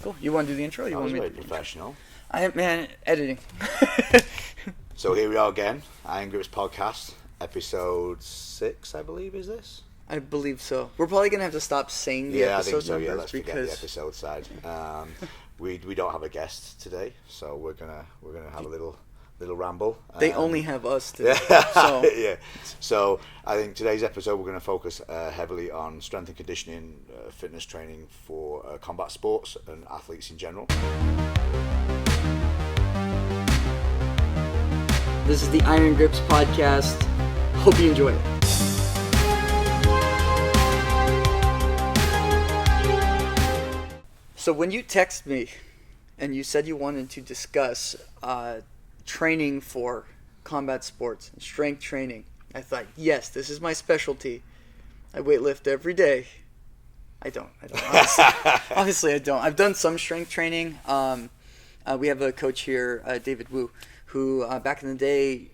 Cool. You want to do the intro? That was very professional. Editing. So here we are again, Iron Grips Podcast, Episode 6, I believe, is this? I believe so. We're probably going to have to stop saying the episode numbers. Yeah, let's forget the episode side. We don't have a guest today, so we're gonna have a little ramble. They only have us today. So. Yeah. So I think today's episode we're going to focus heavily on strength and conditioning, fitness training for combat sports and athletes in general. This is the Iron Grips Podcast. Hope you enjoy it. So when you text me and you said you wanted to discuss training for combat sports and strength training, I thought, yes, this is my specialty. I weightlift every day. I don't. Honestly, I don't. I've done some strength training. We have a coach here, David Wu, who back in the day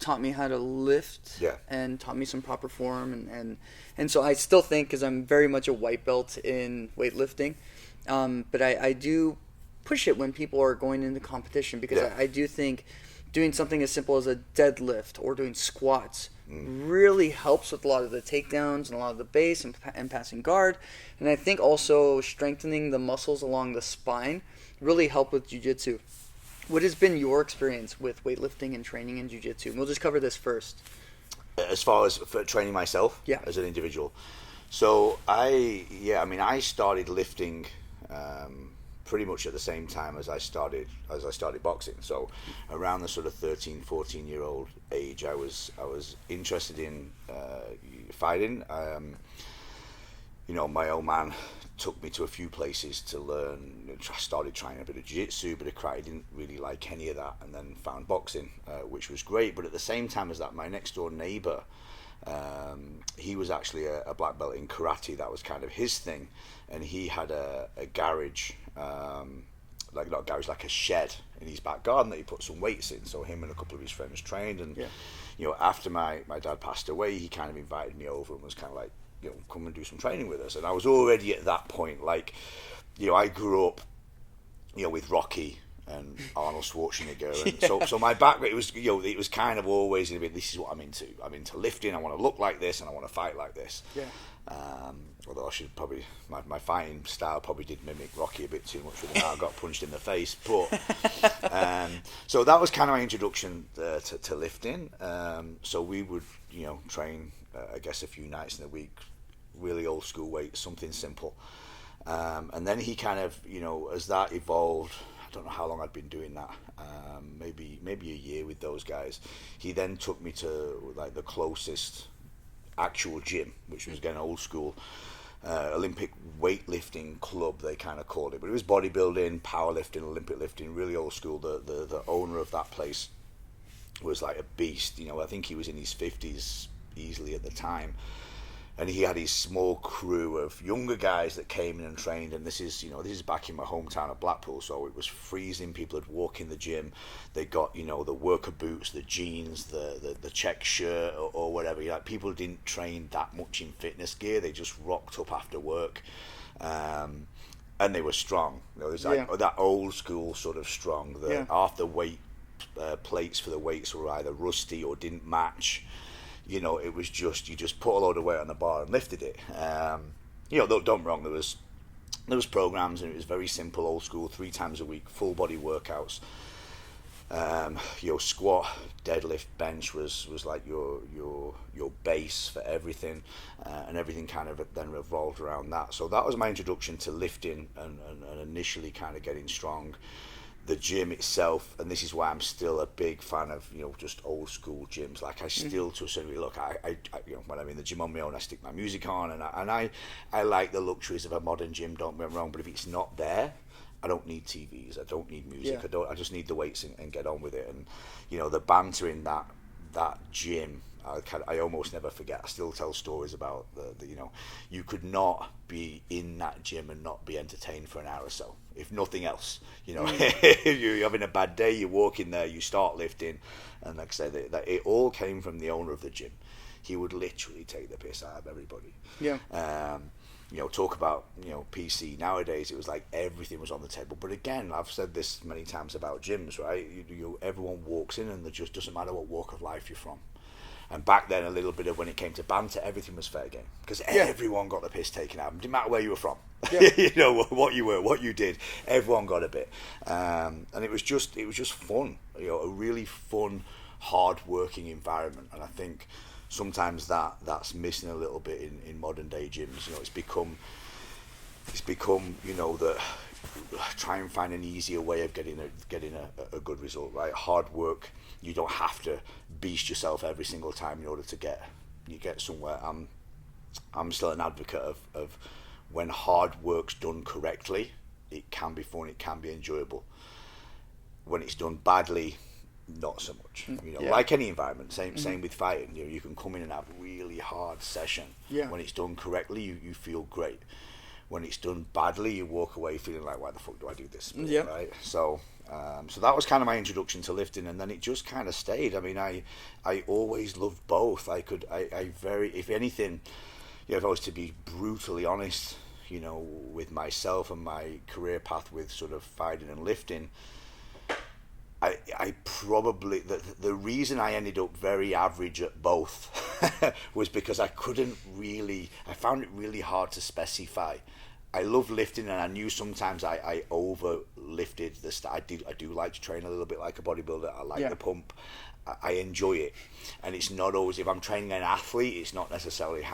taught me how to lift and taught me some proper form. And so I still think, because I'm very much a white belt in weightlifting, but I do push it when people are going into competition, because I do think doing something as simple as a deadlift or doing squats really helps with a lot of the takedowns and a lot of the base and passing guard. And I think also strengthening the muscles along the spine really help with Jiu-Jitsu. What has been your experience with weightlifting and training in Jiu-Jitsu? And we'll just cover this first. As far as for training myself as an individual. So I started lifting pretty much at the same time as I started boxing. So around the sort of 13, 14-year-old age, I was interested in fighting. My old man took me to a few places to learn. I started trying a bit of jiu-jitsu, but I didn't really like any of that, and then found boxing, which was great. But at the same time as that, my next door neighbor, he was actually a black belt in karate. That was kind of his thing, and he had a garage, like a shed in his back garden that he put some weights in. So him and a couple of his friends trained, and after my dad passed away, he kind of invited me over and was kind of like, come and do some training with us. And I was already at that point, like, I grew up, with Rocky and Arnold Schwarzenegger, and so my background, it was kind of always in a bit, this is what I'm into. I'm into lifting. I want to look like this, and I want to fight like this. Although I should probably, my fighting style probably did mimic Rocky a bit too much with how I got punched in the face. But so that was kind of my introduction to lifting. So we would, train, I guess, a few nights in the week, really old school weights, something simple. And then he kind of, as that evolved, I don't know how long I'd been doing that, maybe a year with those guys. He then took me to like the closest actual gym, which was again old school, Olympic weightlifting club, they kind of called it, but it was bodybuilding, powerlifting, Olympic lifting, really old school. The owner of that place was like a beast. I think he was in his 50s easily at the time, and he had his small crew of younger guys that came in and trained. And this is back in my hometown of Blackpool, so it was freezing. People would walk in the gym, they got the worker boots, the jeans, the check shirt or whatever. People didn't train that much in fitness gear, they just rocked up after work, and they were strong. There's that old school sort of strong. Half the weight plates for the weights were either rusty or didn't match. It was just, you just put a load of weight on the bar and lifted it. Don't get me wrong, there was programs, and it was very simple, old school, 3 times a week, full body workouts. Squat, deadlift, bench was like your base for everything, and everything kind of then revolved around that. So that was my introduction to lifting and initially kind of getting strong. The gym itself, and this is why I'm still a big fan of just old school gyms. Like I still to a certain degree, look, I when I'm in the gym on my own, I stick my music on, and I like the luxuries of a modern gym. Don't get me wrong, but if it's not there, I don't need TVs, I don't need music, I just need the weights and get on with it. And the banter in that gym, I almost never forget. I still tell stories about the you could not be in that gym and not be entertained for an hour or so, if nothing else. If you're having a bad day, you walk in there, you start lifting, and like I say, that it all came from the owner of the gym. He would literally take the piss out of everybody. talk about, PC nowadays, it was like everything was on the table. But again, I've said this many times about gyms, right? Everyone walks in and it just doesn't matter what walk of life you're from. And back then, a little bit of when it came to banter, everything was fair game. Because everyone got the piss taken out of them. Didn't matter where you were from. Yeah. What you were, what you did. Everyone got a bit. And it was just fun. A really fun, hard-working environment. And I think sometimes that's missing a little bit in modern day gyms. It's become that try and find an easier way of getting a good result, right? Hard work. You don't have to beast yourself every single time in order to get somewhere. I'm still an advocate of when hard work's done correctly, it can be fun, it can be enjoyable. When it's done badly, not so much. Like any environment, same with fighting. You can come in and have a really hard session. When it's done correctly, you feel great. When it's done badly, you walk away feeling like, why the fuck do I do this? Right? So that was kind of my introduction to lifting, and then it just kind of stayed. I mean, I always loved both. If anything, if I was to be brutally honest, with myself and my career path with sort of fighting and lifting, I probably, the reason I ended up very average at both was because I found it really hard to specify. I love lifting, and I knew sometimes I over lifted I do like to train a little bit like a bodybuilder. I like the pump. I enjoy it, and it's not always, if I'm training an athlete, it's not necessarily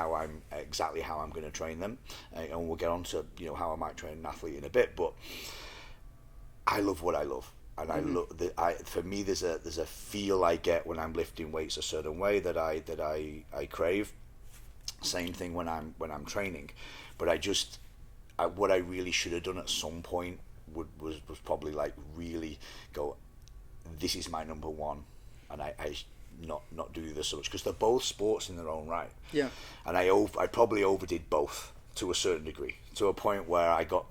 exactly how I'm going to train them, and we'll get on to how I might train an athlete in a bit. But I love what I love. And for me, there's a feel I get when I'm lifting weights a certain way that I crave. Same thing when I'm training, but what I really should have done at some point was probably like really go, this is my number one, and I not do this so much, because they're both sports in their own right. Yeah. And I probably overdid both to a certain degree, to a point where I got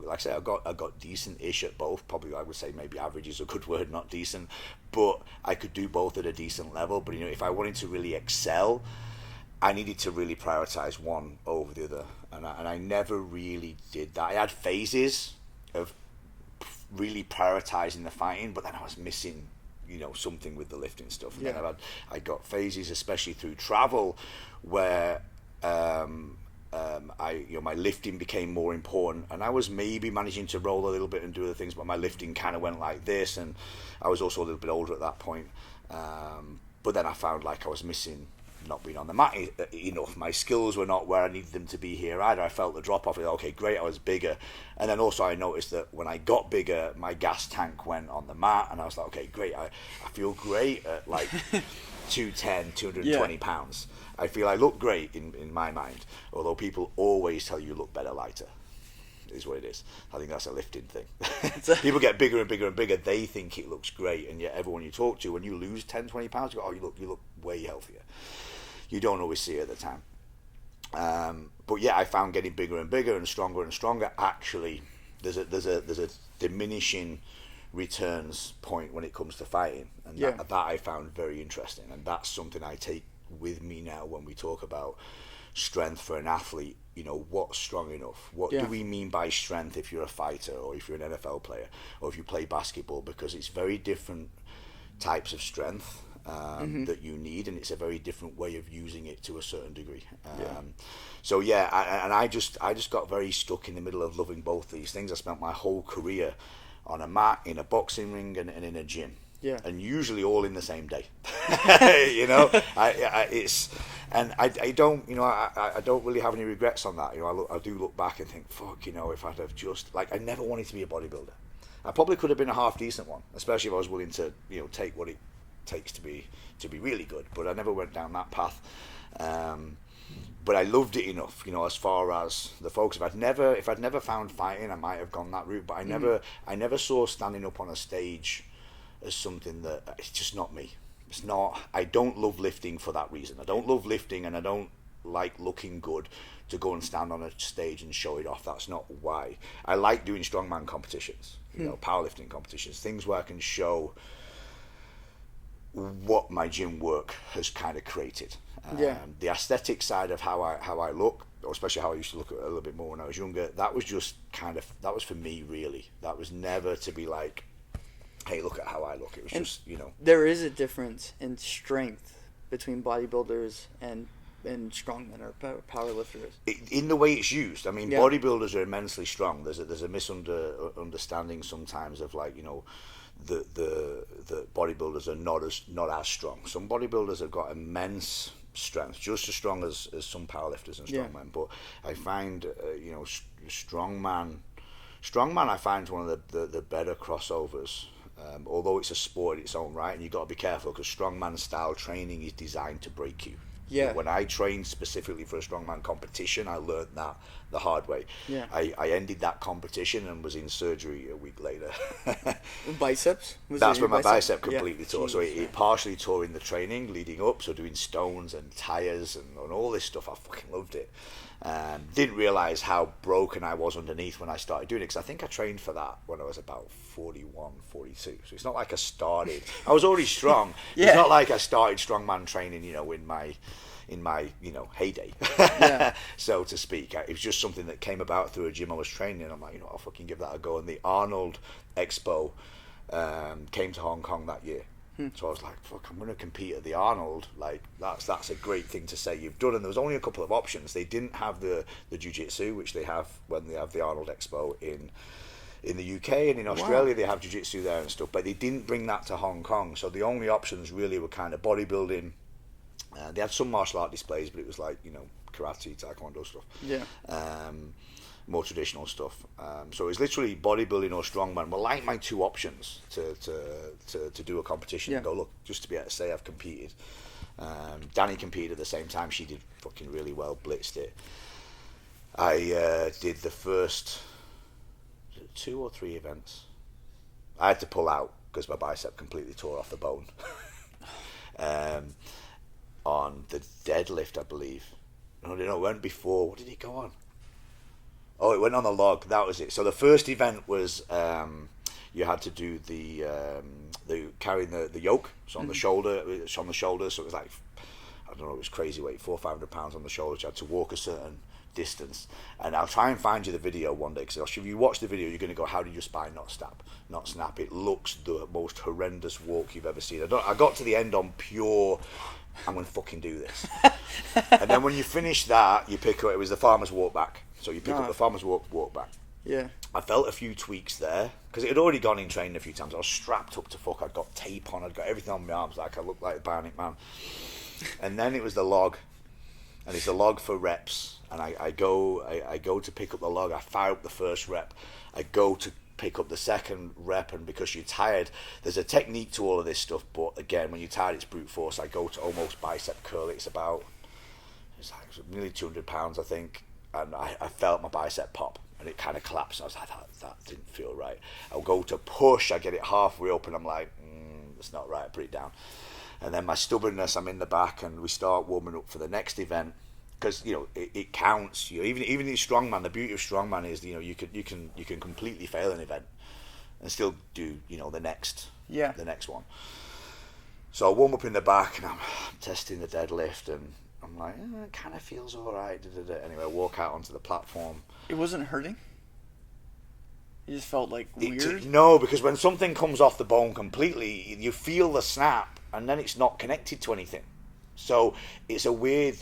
decent-ish at both. Probably I would say maybe average is a good word, not decent, but I could do both at a decent level. But if I wanted to really excel, I needed to really prioritize one over the other, and I never really did that. I had phases of really prioritizing the fighting, but then I was missing something with the lifting stuff. And then I got phases, especially through travel, where my lifting became more important, and I was maybe managing to roll a little bit and do other things, but my lifting kind of went like this, and I was also a little bit older at that point. But then I found like I was missing not being on the mat enough. My skills were not where I needed them to be here either. I felt the drop off. Okay, great, I was bigger, and then also I noticed that when I got bigger, my gas tank went on the mat, and I was like, okay, great, I feel great at like 210, 220 pounds. I feel I look great in my mind, although people always tell you look better lighter. Is what it is. I think that's a lifting thing. People get bigger and bigger and bigger. They think it looks great, and yet everyone you talk to, when you lose 10, 20 pounds, you go, oh, you look way healthier. You don't always see it at the time. But yeah, I found getting bigger and bigger and stronger, actually, there's a diminishing returns point when it comes to fighting, and that I found very interesting, and that's something I take with me now when we talk about strength for an athlete. What's strong enough? What do we mean by strength if you're a fighter, or if you're an NFL player, or if you play basketball? Because it's very different types of strength that you need, and it's a very different way of using it to a certain degree. So I just got very stuck in the middle of loving both these things. I spent my whole career on a mat, in a boxing ring, and in a gym. Yeah. And usually all in the same day. I don't really have any regrets on that. I do look back and think, fuck, if I'd have just, like, I never wanted to be a bodybuilder. I probably could have been a half decent one, especially if I was willing to, take what it takes to be really good. But I never went down that path. But I loved it enough, as far as the focus. If I'd never found fighting, I might have gone that route. But I never saw standing up on a stage as something that, it's just not me. It's not. I don't love lifting for that reason. I don't love lifting, and I don't like looking good to go and stand on a stage and show it off. That's not why. I like doing strongman competitions, powerlifting competitions, things where I can show what my gym work has kind of created. The aesthetic side of how I look, or especially how I used to look at it a little bit more when I was younger, that was just that was for me, really. That was never to be like, hey, look at how I look. It was just, There is a difference in strength between bodybuilders and strongmen or powerlifters. In the way it's used. I mean, bodybuilders are immensely strong. There's a misunderstanding sometimes of like, the bodybuilders are not as strong. Some bodybuilders have got immense strength, just as strong as some powerlifters and strongmen. But I find, strongman I find is one of the better crossovers. Although it's a sport in its own right, and you've got to be careful because strongman style training is designed to break you. Yeah. When I trained specifically for a strongman competition, I learned that the hard way. Yeah. I ended that competition and was in surgery a week later. Biceps? That's when my bicep completely tore. Jeez. So it partially tore in the training leading up, so doing stones and tires and all this stuff. I fucking loved it. Didn't realise how broken I was underneath when I started doing it, because I think I trained for that when I was about 41, 42. So it's not like I was already strong. It's not like I started strongman training, in my heyday, so to speak. It was just something that came about through a gym I was training in. I'm like, I'll fucking give that a go. And the Arnold Expo came to Hong Kong that year. So I was like, fuck, I'm going to compete at the Arnold. Like, that's a great thing to say you've done. And there was only a couple of options. They didn't have the Jiu-Jitsu, which they have when they have the Arnold Expo in the UK, and in Australia they have Jiu-Jitsu there and stuff. But they didn't bring that to Hong Kong. So the only options really were kind of bodybuilding. They had some martial art displays, but it was like, karate, taekwondo stuff. Yeah. More traditional stuff. So it was literally bodybuilding or strongman were like my two options to do a competition and go, look, just to be able to say I've competed. Danny competed at the same time. She did fucking really well, blitzed it. I did the first 2 or 3 events. I had to pull out because my bicep completely tore off the bone. On the deadlift, I believe. No, it went before. What did it go on? Oh, it went on the log. That was it. So the first event was you had to do the carrying the yoke. So on the shoulder. It's on the shoulder. So it was like, I don't know, it was crazy weight, 400 or 500 pounds on the shoulders. You had to walk a certain distance. And I'll try and find you the video one day, because if you watch the video, you're going to go, how did your spine not snap? It looks the most horrendous walk you've ever seen. I got to the end on pure, I'm going to fucking do this. And then when you finish that, you pick up, it was the farmer's walk back. So you pick up the farmer's walk back. Yeah. I felt a few tweaks there, because it had already gone in training a few times. I was strapped up to fuck. I'd got tape on. I'd got everything on my arms. Like I looked like a Bionic Man. And then it was the log. And it's a log for reps. And I go to pick up the log. I fire up the first rep. I go to pick up the second rep, and because you're tired, there's a technique to all of this stuff, but again, when you're tired, it's brute force. I go to almost bicep curl. It's nearly 200 pounds, I think, and I felt my bicep pop, and it kind of collapsed. I was like, that didn't feel right. I'll go to push. I get it halfway up, and I'm like, it's not right. I put it down, and then my stubbornness, I'm in the back, and we start warming up for the next event. Because it counts. Even in strongman, the beauty of strongman is you can completely fail an event and still do the next one. So I warm up in the back and I'm testing the deadlift, and I'm like, it kind of feels all right. Anyway, I walk out onto the platform. It wasn't hurting? You just felt like weird? No, because when something comes off the bone completely, you feel the snap, and then it's not connected to anything. So it's a weird.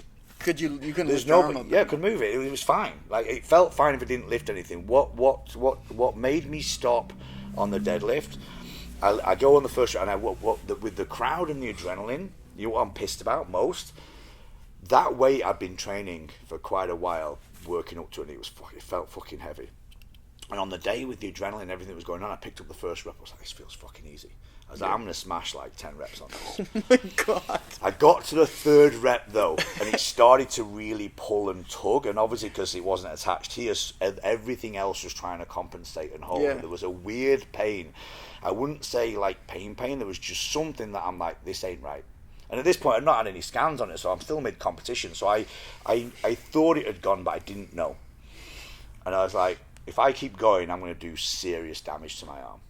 You couldn't lift your arm up? Yeah, I could move it. It was fine. Like, it felt fine if it didn't lift anything. What made me stop on the deadlift? I go on the first round, and with the crowd and the adrenaline, what I'm pissed about most. That weight I'd been training for quite a while, working up to it. It felt fucking heavy. And on the day with the adrenaline and everything that was going on, I picked up the first rep. I was like, this feels fucking easy. I was like, I'm going to smash like 10 reps on this. Oh my God. I got to the third rep though, and it started to really pull and tug, and obviously because it wasn't attached here, everything else was trying to compensate and hold. Yeah. There was a weird pain. I wouldn't say like pain. There was just something that I'm like, this ain't right. And at this point, I've not had any scans on it, so I'm still mid-competition. So I thought it had gone, but I didn't know. And I was like, if I keep going, I'm going to do serious damage to my arm.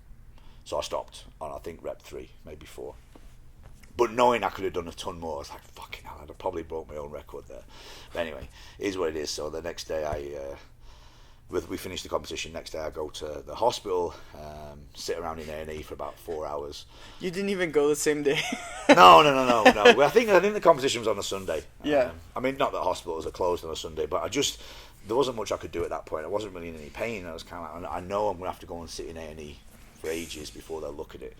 So I stopped on, I think, rep 3, maybe 4. But knowing I could have done a ton more, I was like, fucking hell, I'd have probably broke my own record there. But anyway, it is what it is. So the next day we finished the competition. Next day I go to the hospital, sit around in A&E for about 4 hours. You didn't even go the same day? No. Well, I think the competition was on a Sunday. Yeah. I mean, not that hospitals are closed on a Sunday, but there wasn't much I could do at that point. I wasn't really in any pain. I was kind of like, I know I'm going to have to go and sit in A&E for ages before they'll look at it.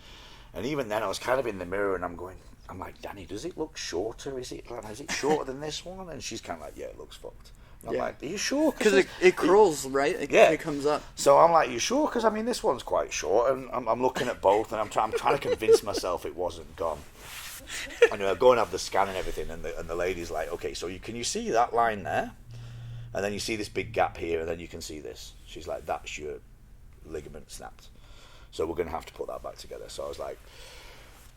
And even then, I was kind of in the mirror, and I'm like, Danny, does it look shorter? Is it shorter than this one? And she's kind of like, yeah, it looks fucked. And I'm like, are you sure? Because it curls, right? It comes up. So I'm like, you sure? Because I mean, this one's quite short, and I'm looking at both, and I'm trying to convince myself it wasn't gone. Anyway, I go and have the scan and everything, and the lady's like, okay, so can you see that line there? And then you see this big gap here, and then you can see this. She's like, that's your ligament snapped. So we're going to have to put that back together. So I was like,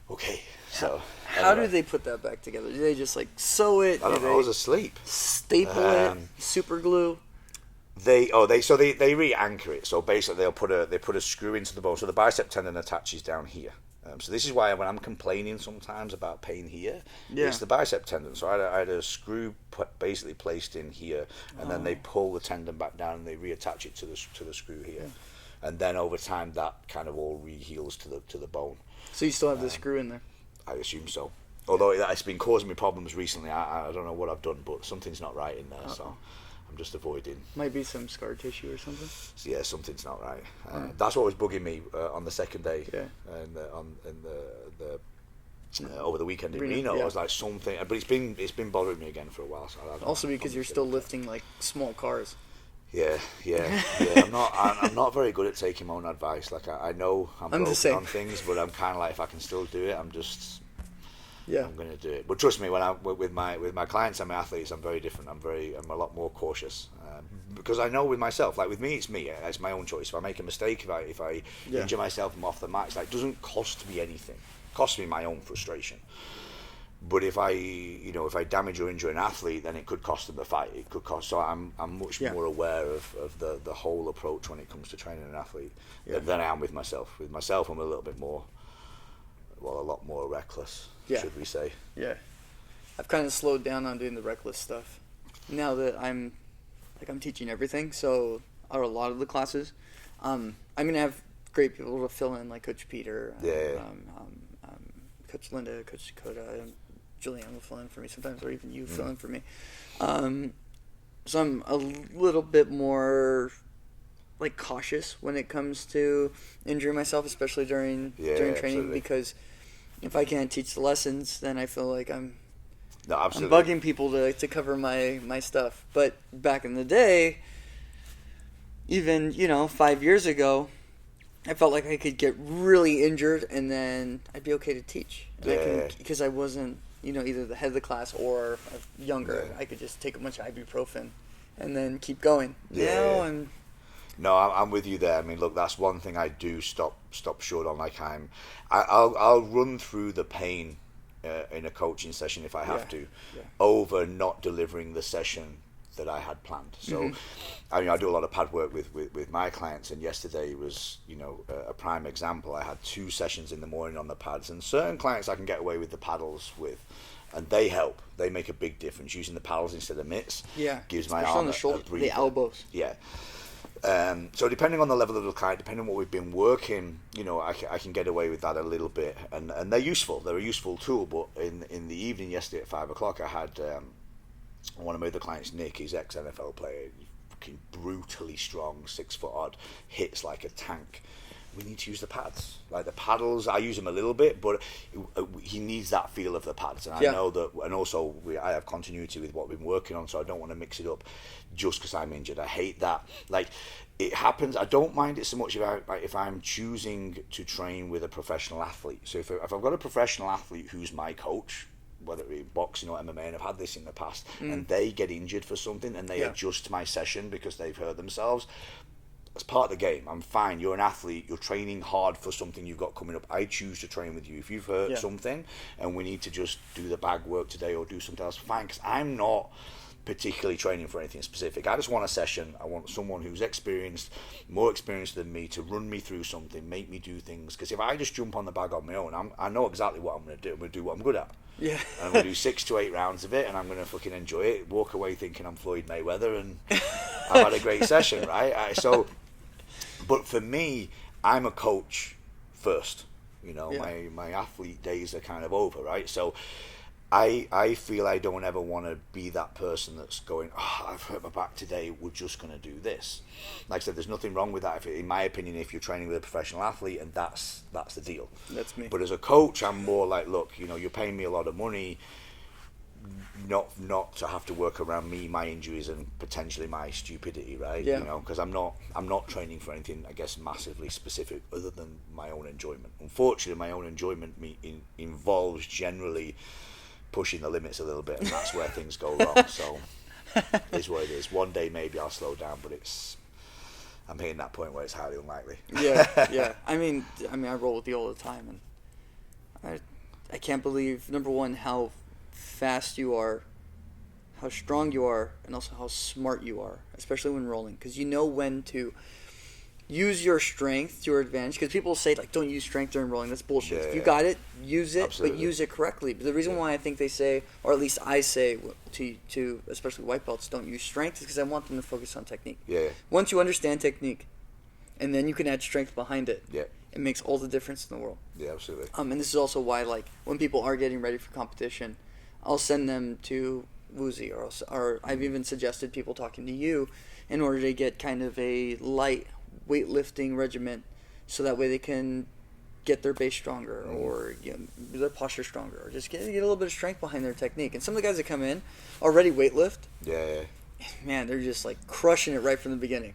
okay. So how do they put that back together? Do they just like sew it? I don't know. I was asleep. Staple it? Super glue? They re-anchor it. So basically, they put a screw into the bone. So the bicep tendon attaches down here. So this is why when I'm complaining sometimes about pain here, it's the bicep tendon. So I had a screw basically placed in here, and then they pull the tendon back down and they reattach it to the screw here, and then over time that kind of all re-heals to the bone. So you still have the screw in there? I assume so. Although it's been causing me problems recently, I don't know what I've done, but something's not right in there. So I'm just avoiding. Might be some scar tissue or something. So yeah, something's not right. That's what was bugging me on the second day. Yeah. And over the weekend in Reno, I was like something, but it's been bothering me again for a while. So also because you're still lifting like small cars. Yeah. I'm not very good at taking my own advice. Like I know I'm broken on things, but I'm kind of like, if I can still do it, I'm going to do it. But trust me, when I'm with my clients and my athletes, I'm very different. I'm a lot more cautious because I know with myself, like with me, it's me. It's my own choice. If I make a mistake, if I injure myself, I'm off the mat. It's like, it doesn't cost me anything. It costs me my own frustration. But if I damage or injure an athlete, then it could cost them the fight. It could cost. So I'm much more aware of the whole approach when it comes to training an athlete than I am with myself. With myself, I'm a little bit more, a lot more reckless. Should we say? Yeah, I've kind of slowed down on doing the reckless stuff now that I'm teaching everything. So a lot of the classes, I'm gonna have great people to fill in, like Coach Peter, Coach Linda, Coach Dakota, and Julianne will fill in for me sometimes, or even you fill in for me. So I'm a little bit more like cautious when it comes to injuring myself, especially during training, absolutely. Because if I can't teach the lessons, then I feel like I'm bugging people to cover my stuff. But back in the day, even 5 years ago, I felt like I could get really injured and then I'd be okay to teach. Because I wasn't either the head of the class or younger. I could just take a bunch of ibuprofen and then keep going. No, I'm with you there. I mean, look, that's one thing I do stop short on. Like I'll run through the pain in a coaching session if I have to, over not delivering the session that I had planned. So, I mean, I do a lot of pad work with my clients, and yesterday was a prime example. I had 2 sessions in the morning on the pads, and certain clients I can get away with the paddles with. And they help. They make a big difference. Using the paddles instead of mitts gives my arm on the shoulder, the elbows. Yeah. So depending on the level of the client, depending on what we've been working, I can get away with that a little bit, and they're useful. They're a useful tool. But in the evening yesterday at 5 o'clock, I had one of my other clients, Nick. He's ex-NFL player, fucking brutally strong, 6 foot odd, hits like a tank. We need to use the pads. Like the paddles, I use them a little bit, but he needs that feel of the pads. And I know that, and also I have continuity with what we've been working on, so I don't want to mix it up just because I'm injured. I hate that. Like, it happens. I don't mind it so much if I'm choosing to train with a professional athlete. So if I've got a professional athlete who's my coach, whether it be boxing or MMA, and I've had this in the past, and they get injured for something and they adjust my session because they've hurt themselves, it's part of the game. I'm fine. You're an athlete. You're training hard for something you've got coming up. I choose to train with you. If you've hurt something and we need to just do the bag work today or do something else, fine, because I'm not particularly training for anything specific. I just want a session. I want someone who's experienced, more experienced than me, to run me through something, make me do things. Because if I just jump on the bag on my own, I know exactly what I'm going to do. I'm going to do what I'm good at. Yeah. And I'm going to do 6 to 8 rounds of it, and I'm going to fucking enjoy it. Walk away thinking I'm Floyd Mayweather, and I've had a great session, right? But for me, I'm a coach first. You know, my athlete days are kind of over, right? So I feel I don't ever want to be that person that's going, oh, I've hurt my back today, we're just going to do this. Like I said, there's nothing wrong with that, in my opinion, if you're training with a professional athlete, and that's the deal. That's me. But as a coach, I'm more like, look, you know, you're paying me a lot of money, not to have to work around me, my injuries, and potentially my stupidity, right? Yeah. You know, because I'm not training for anything, I guess, massively specific other than my own enjoyment. Unfortunately, my own enjoyment involves generally pushing the limits a little bit, and that's where things go wrong. So it's what it is. One day maybe I'll slow down, but I'm hitting that point where it's highly unlikely. Yeah. I mean, I roll with you all the time, and I can't believe, number one, how fast you are, how strong you are, and also how smart you are, especially when rolling, because you know when to use your strength to your advantage. Because people say, like, don't use strength during rolling. That's bullshit. If you got it, use it. Absolutely. But use it correctly. But the reason why I think they say, or at least I say to especially white belts, don't use strength, is because I want them to focus on technique. Once you understand technique, and then you can add strength behind it, it makes all the difference in the world. Yeah, absolutely. And this is also why, like, when people are getting ready for competition, I'll send them to Woozy, or I've even suggested people talking to you in order to get kind of a light weightlifting regimen, so that way they can get their base stronger, or their posture stronger, or just get a little bit of strength behind their technique. And some of the guys that come in already weightlift, man, they're just like crushing it right from the beginning.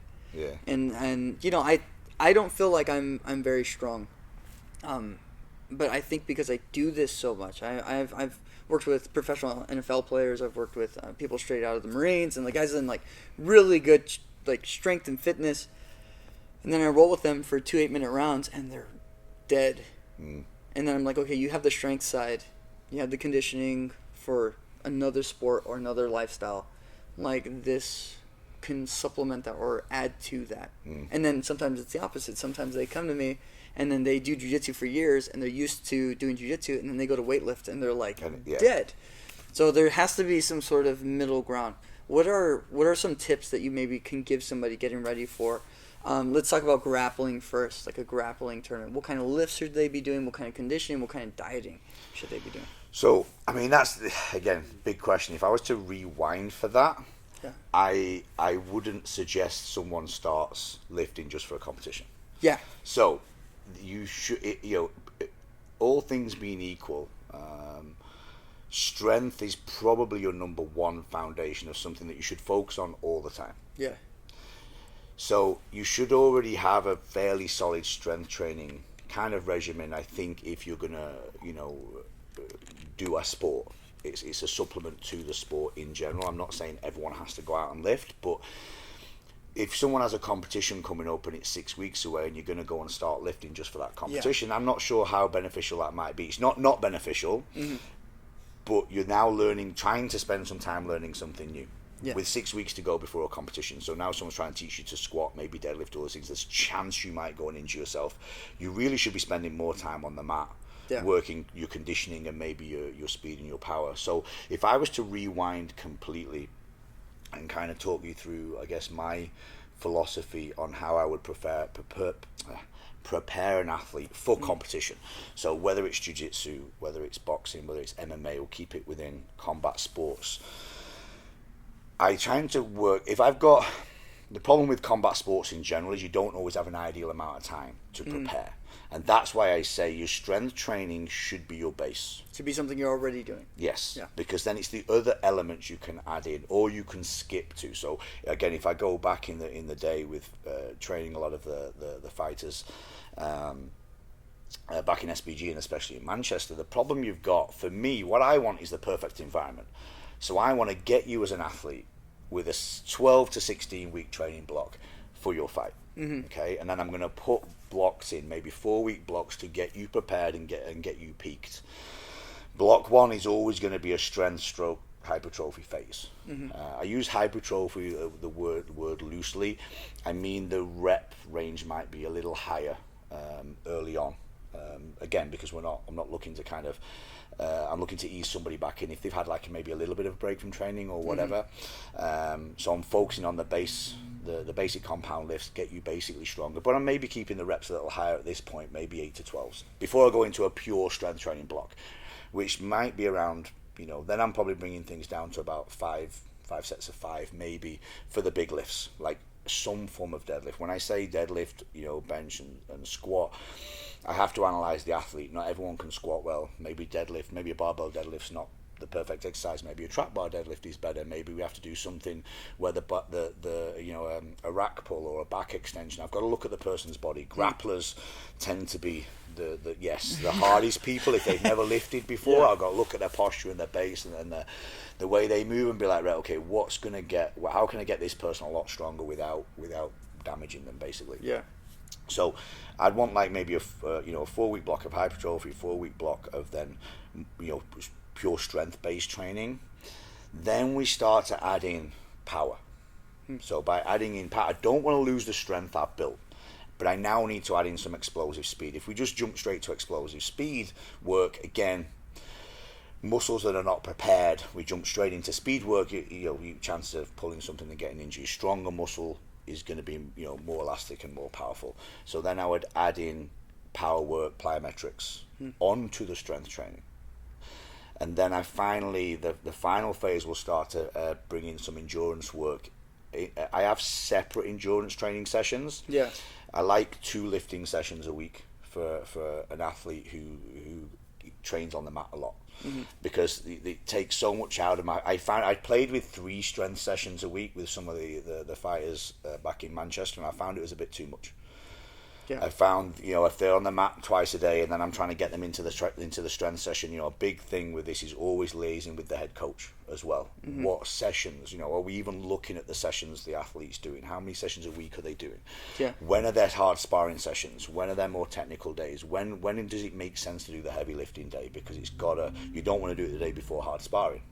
And you know, I don't feel like I'm very strong, but I think because I do this so much, I've worked with professional NFL players, I've worked with people straight out of the Marines, and the guys in like really good like strength and fitness. And then I roll with them for 2 8-minute rounds, and they're dead. And then I'm like, okay, you have the strength side, you have the conditioning for another sport or another lifestyle. Like, this can supplement that or add to that. And then sometimes it's the opposite. Sometimes they come to me, and then they do jiu-jitsu for years, and they're used to doing jiu-jitsu, and then they go to weightlift, and they're like dead. So there has to be some sort of middle ground. What are some tips that you maybe can give somebody getting ready for? Let's talk about grappling first, like a grappling tournament. What kind of lifts should they be doing? What kind of conditioning? What kind of dieting should they be doing? So, I mean, that's, again, big question. If I was to rewind for that, I wouldn't suggest someone starts lifting just for a competition. So, you should, all things being equal, strength is probably your number one foundation of something that you should focus on all the time. So you should already have a fairly solid strength training kind of regimen, I think, if you're going to, do a sport. It's a supplement to the sport in general. I'm not saying everyone has to go out and lift, but if someone has a competition coming up and it's 6 weeks away and you're going to go and start lifting just for that competition, I'm not sure how beneficial that might be. It's not beneficial, but you're now trying to spend some time learning something new. With 6 weeks to go before a competition. So now someone's trying to teach you to squat, maybe deadlift, all those things. There's a chance you might go and injure yourself. You really should be spending more time on the mat, working your conditioning and maybe your speed and your power. So if I was to rewind completely and kind of talk you through, I guess, my philosophy on how I would prepare an athlete for competition. So whether it's jiu-jitsu, whether it's boxing, whether it's MMA, or keep it within combat sports, I try to work, if I've got, the problem with combat sports in general is you don't always have an ideal amount of time to prepare. And that's why I say your strength training should be your base. To be something you're already doing. Yes, because then it's the other elements you can add in or you can skip to. So again, if I go back in the day with training a lot of the fighters, back in SBG and especially in Manchester, the problem you've got, for me, what I want is the perfect environment. So I want to get you as an athlete with a 12 to 16 week training block for your fight. Okay, and then I'm going to put blocks in, maybe 4-week blocks to get you prepared and get you peaked. Block 1 is always going to be a strength stroke hypertrophy phase. I use hypertrophy, the word loosely. I mean the rep range might be a little higher early on. Again, because I'm not looking to kind of, I'm looking to ease somebody back in if they've had like maybe a little bit of a break from training or whatever. So I'm focusing on the basic compound lifts, get you basically stronger. But I'm maybe keeping the reps a little higher at this point, maybe 8 to 12s, before I go into a pure strength training block, which might be around, then I'm probably bringing things down to about five sets of 5, maybe for the big lifts, like some form of deadlift. When I say deadlift, bench and squat, I have to analyze the athlete. Not everyone can squat well. Maybe deadlift, maybe a barbell deadlift's not the perfect exercise. Maybe a trap bar deadlift is better. Maybe we have to do something where a rack pull or a back extension. I've got to look at the person's body. Grapplers tend to be the hardest people if they've never lifted before. I've got to look at their posture and their base and the way they move and be like, right, okay, how can I get this person a lot stronger without damaging them, basically. So I'd want like maybe a 4-week block of hypertrophy, 4-week block of then pure strength based training. Then we start to add in power. So by adding in power, I don't want to lose the strength I've built, but I now need to add in some explosive speed. If we just jump straight to explosive speed work, again, muscles that are not prepared, we jump straight into speed work, your chances of pulling something and getting injured. Stronger muscle is going to be more elastic and more powerful. So then I would add in power work, plyometrics onto the strength training. And then the final phase will start to bring in some endurance work. I have separate endurance training sessions. I like 2 lifting sessions a week for an athlete who trains on the mat a lot. Because it takes so much out of I played with 3 strength sessions a week with some of the fighters back in Manchester, and I found it was a bit too much. I found if they're on the mat twice a day and then I'm trying to get them into the strength session, a big thing with this is always liaising with the head coach as well. What sessions, are we even looking at the sessions the athlete's doing? How many sessions a week are they doing? When are their hard sparring sessions? When are their more technical days? When does it make sense to do the heavy lifting day? Because you don't want to do it the day before hard sparring,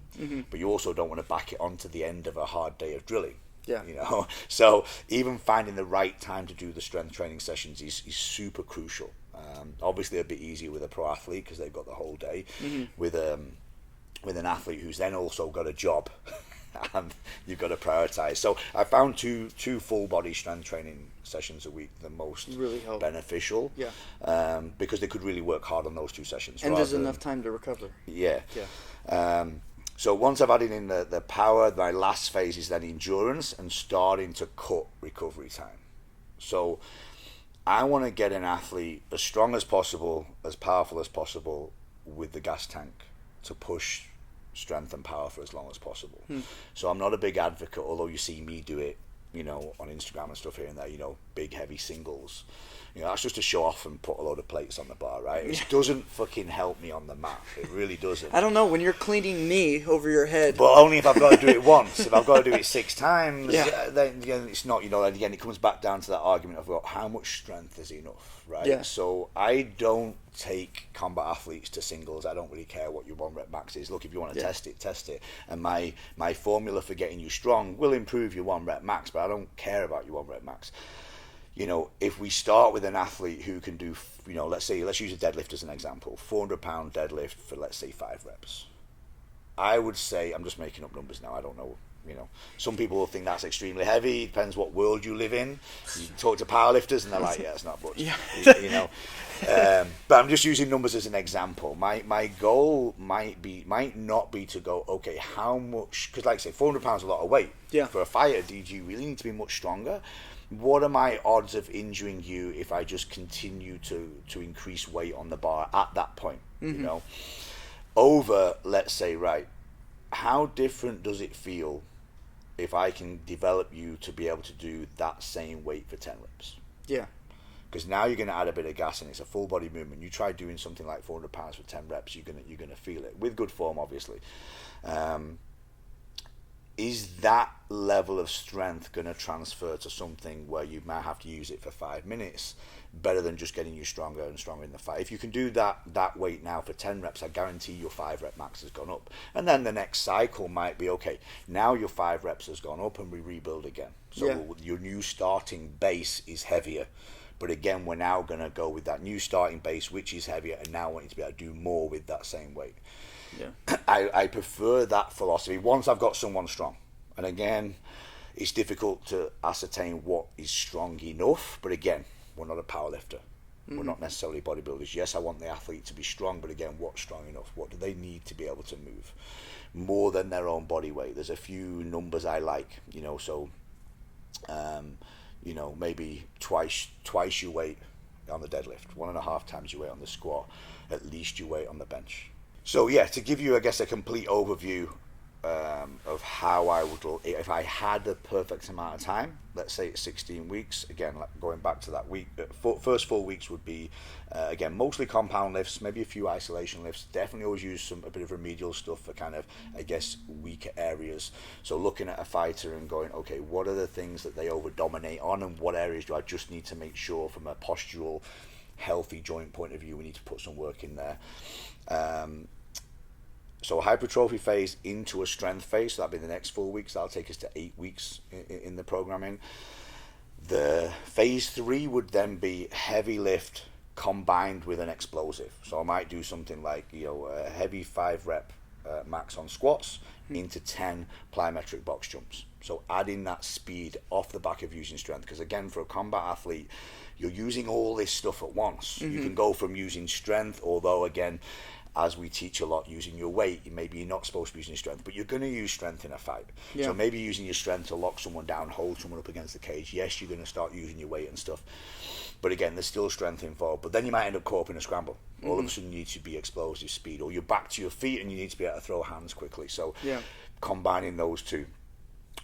but you also don't want to back it onto the end of a hard day of drilling. So even finding the right time to do the strength training sessions is super crucial. Obviously a bit easier with a pro athlete because they've got the whole day. With an athlete who's then also got a job and you've got to prioritize. So I found two full body strength training sessions a week the most beneficial, because they could really work hard on those 2 sessions. And there's enough time to recover. So once I've added in the power, my last phase is then endurance and starting to cut recovery time. So I want to get an athlete as strong as possible, as powerful as possible with the gas tank to push strength and power for as long as possible. So I'm not a big advocate, although you see me do it, on Instagram and stuff here and there, big heavy singles. That's just to show off and put a load of plates on the bar, right? It doesn't fucking help me on the mat. It really doesn't. I don't know, when you're cleaning me over your head. But only if I've got to do it once. If I've got to do it 6 times, then again, it's not, again, it comes back down to that argument of how much strength is enough, right? So I don't take combat athletes to singles. I don't really care what your 1 rep max is. Look, if you want to test it. And my formula for getting you strong will improve your 1 rep max, but I don't care about your 1 rep max. If we start with an athlete who can do, let's use a deadlift as an example, 400-pound deadlift for, let's say, 5 reps. I would say, I'm just making up numbers now, I don't know, some people will think that's extremely heavy. It depends what world you live in. You talk to powerlifters and they're like, it's not much. But I'm just using numbers as an example. My goal might not be to go, okay, how much, because like I say, 400 pounds is a lot of weight. For a fighter, do you really need to be much stronger? What are my odds of injuring you if I just continue to increase weight on the bar at that point? Over, let's say, right, how different does it feel if I can develop you to be able to do that same weight for 10 reps? Because now you're going to add a bit of gas and it's a full body movement. You try doing something like 400 pounds for 10 reps, you're going to feel it with good form, obviously. is that level of strength going to transfer to something where you might have to use it for 5 minutes, better than just getting you stronger and stronger in the fight? If you can do that weight now for 10 reps, I guarantee your 5 rep max has gone up. And then the next cycle might be, okay, now your 5 reps has gone up and we rebuild again. So your new starting base is heavier. But again, we're now going to go with that new starting base, which is heavier, and now I want you to be able to do more with that same weight. Yeah, I prefer that philosophy once I've got someone strong. And again, it's difficult to ascertain what is strong enough. But again, we're not a powerlifter. We're not necessarily bodybuilders. Yes, I want the athlete to be strong, but again, what's strong enough? What do they need to be able to move? More than their own body weight. There's a few numbers I like, so maybe twice your weight on the deadlift, 1.5 times your weight on the squat, at least your weight on the bench. So yeah, to give you, I guess, a complete overview of how I would, if I had the perfect amount of time, let's say it's 16 weeks, again, like going back to that week, first 4 weeks would be, again, mostly compound lifts, maybe a few isolation lifts, definitely always use a bit of remedial stuff for kind of, I guess, weaker areas. So looking at a fighter and going, okay, what are the things that they over-dominate on, and what areas do I just need to make sure from a postural, healthy joint point of view, we need to put some work in there. So a hypertrophy phase into a strength phase, so that'll be the next 4 weeks. That'll take us to 8 weeks in the programming. The phase 3 would then be heavy lift combined with an explosive. So I might do something like, a heavy 5 rep max on squats into 10 plyometric box jumps. So adding that speed off the back of using strength, because again, for a combat athlete, you're using all this stuff at once. You can go from using strength, although again, as we teach a lot, using your weight, maybe you're not supposed to be using strength, but you're going to use strength in a fight. Yeah. So maybe using your strength to lock someone down, hold someone up against the cage. Yes, you're going to start using your weight and stuff. But again, there's still strength involved. But then you might end up caught up in a scramble. All of a sudden you need to be explosive speed, or you're back to your feet and you need to be able to throw hands quickly. So combining those two.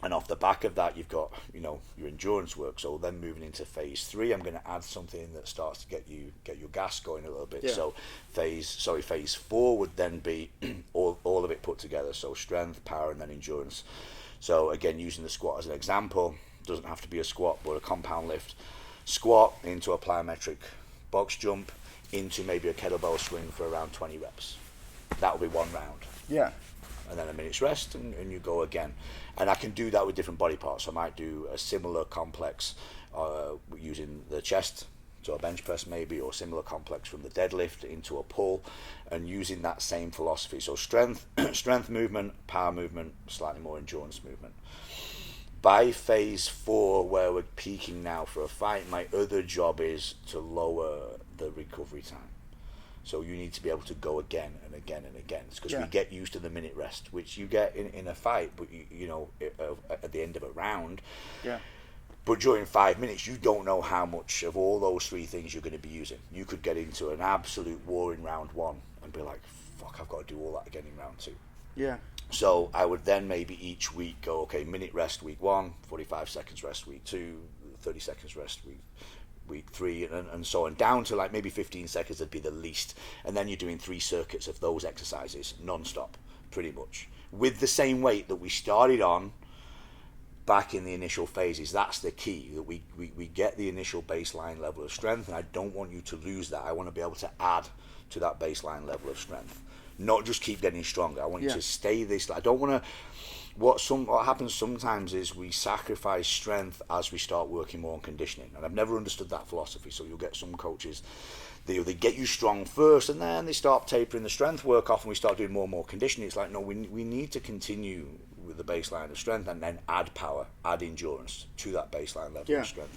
And off the back of that, you've got, your endurance work. So then moving into phase 3, I'm going to add something that starts to get your gas going a little bit. Yeah. So phase 4 would then be all of it put together. So strength, power, and then endurance. So again, using the squat as an example, doesn't have to be a squat, but a compound lift. Squat into a plyometric box jump into maybe a kettlebell swing for around 20 reps. That will be one round. Yeah. And then a minute's rest, and you go again. And I can do that with different body parts. I might do a similar complex using the chest, so a bench press maybe, or similar complex from the deadlift into a pull, and using that same philosophy. So strength movement, power movement, slightly more endurance movement. By phase 4, where we're peaking now for a fight, my other job is to lower the recovery time. So you need to be able to go again and again and again, because we get used to the minute rest, which you get in a fight, but at the end of a round. Yeah. But during 5 minutes, you don't know how much of all those 3 things you're going to be using. You could get into an absolute war in round 1 and be like, fuck, I've got to do all that again in round 2. Yeah. So I would then maybe each week go, okay, minute rest week 1, 45 seconds rest week 2, 30 seconds rest week 3, and so on, down to like maybe 15 seconds would be the least. And then you're doing 3 circuits of those exercises non-stop, pretty much, with the same weight that we started on back in the initial phases. That's the key, that we get the initial baseline level of strength, and I don't want you to lose that. I want to be able to add to that baseline level of strength, not just keep getting stronger. I want you to stay this. I don't want to. What happens sometimes is we sacrifice strength as we start working more on conditioning, and I've never understood that philosophy. So you'll get some coaches, they get you strong first, and then they start tapering the strength work off, and we start doing more and more conditioning. It's like, no, we need to continue with the baseline of strength, and then add power, add endurance to that baseline level of strength.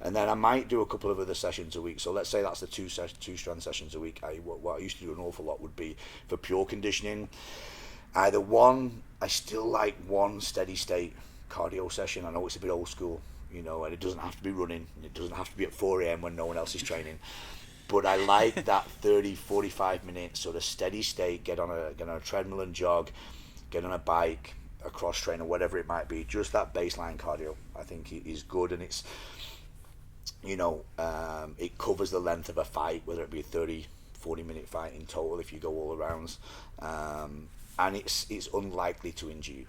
And then I might do a couple of other sessions a week. So let's say that's the two strength sessions a week. What I used to do an awful lot would be for pure conditioning. Either I still like one steady state cardio session. I know it's a bit old school, and it doesn't have to be running. It doesn't have to be at 4 a.m. when no one else is training. But I like that 30, 45 minute sort of steady state, get on a treadmill and jog, get on a bike, a cross trainer, whatever it might be. Just that baseline cardio, I think, is good. And it's, it covers the length of a fight, whether it be a 30, 40 minute fight in total if you go all arounds. And it's unlikely to injure you.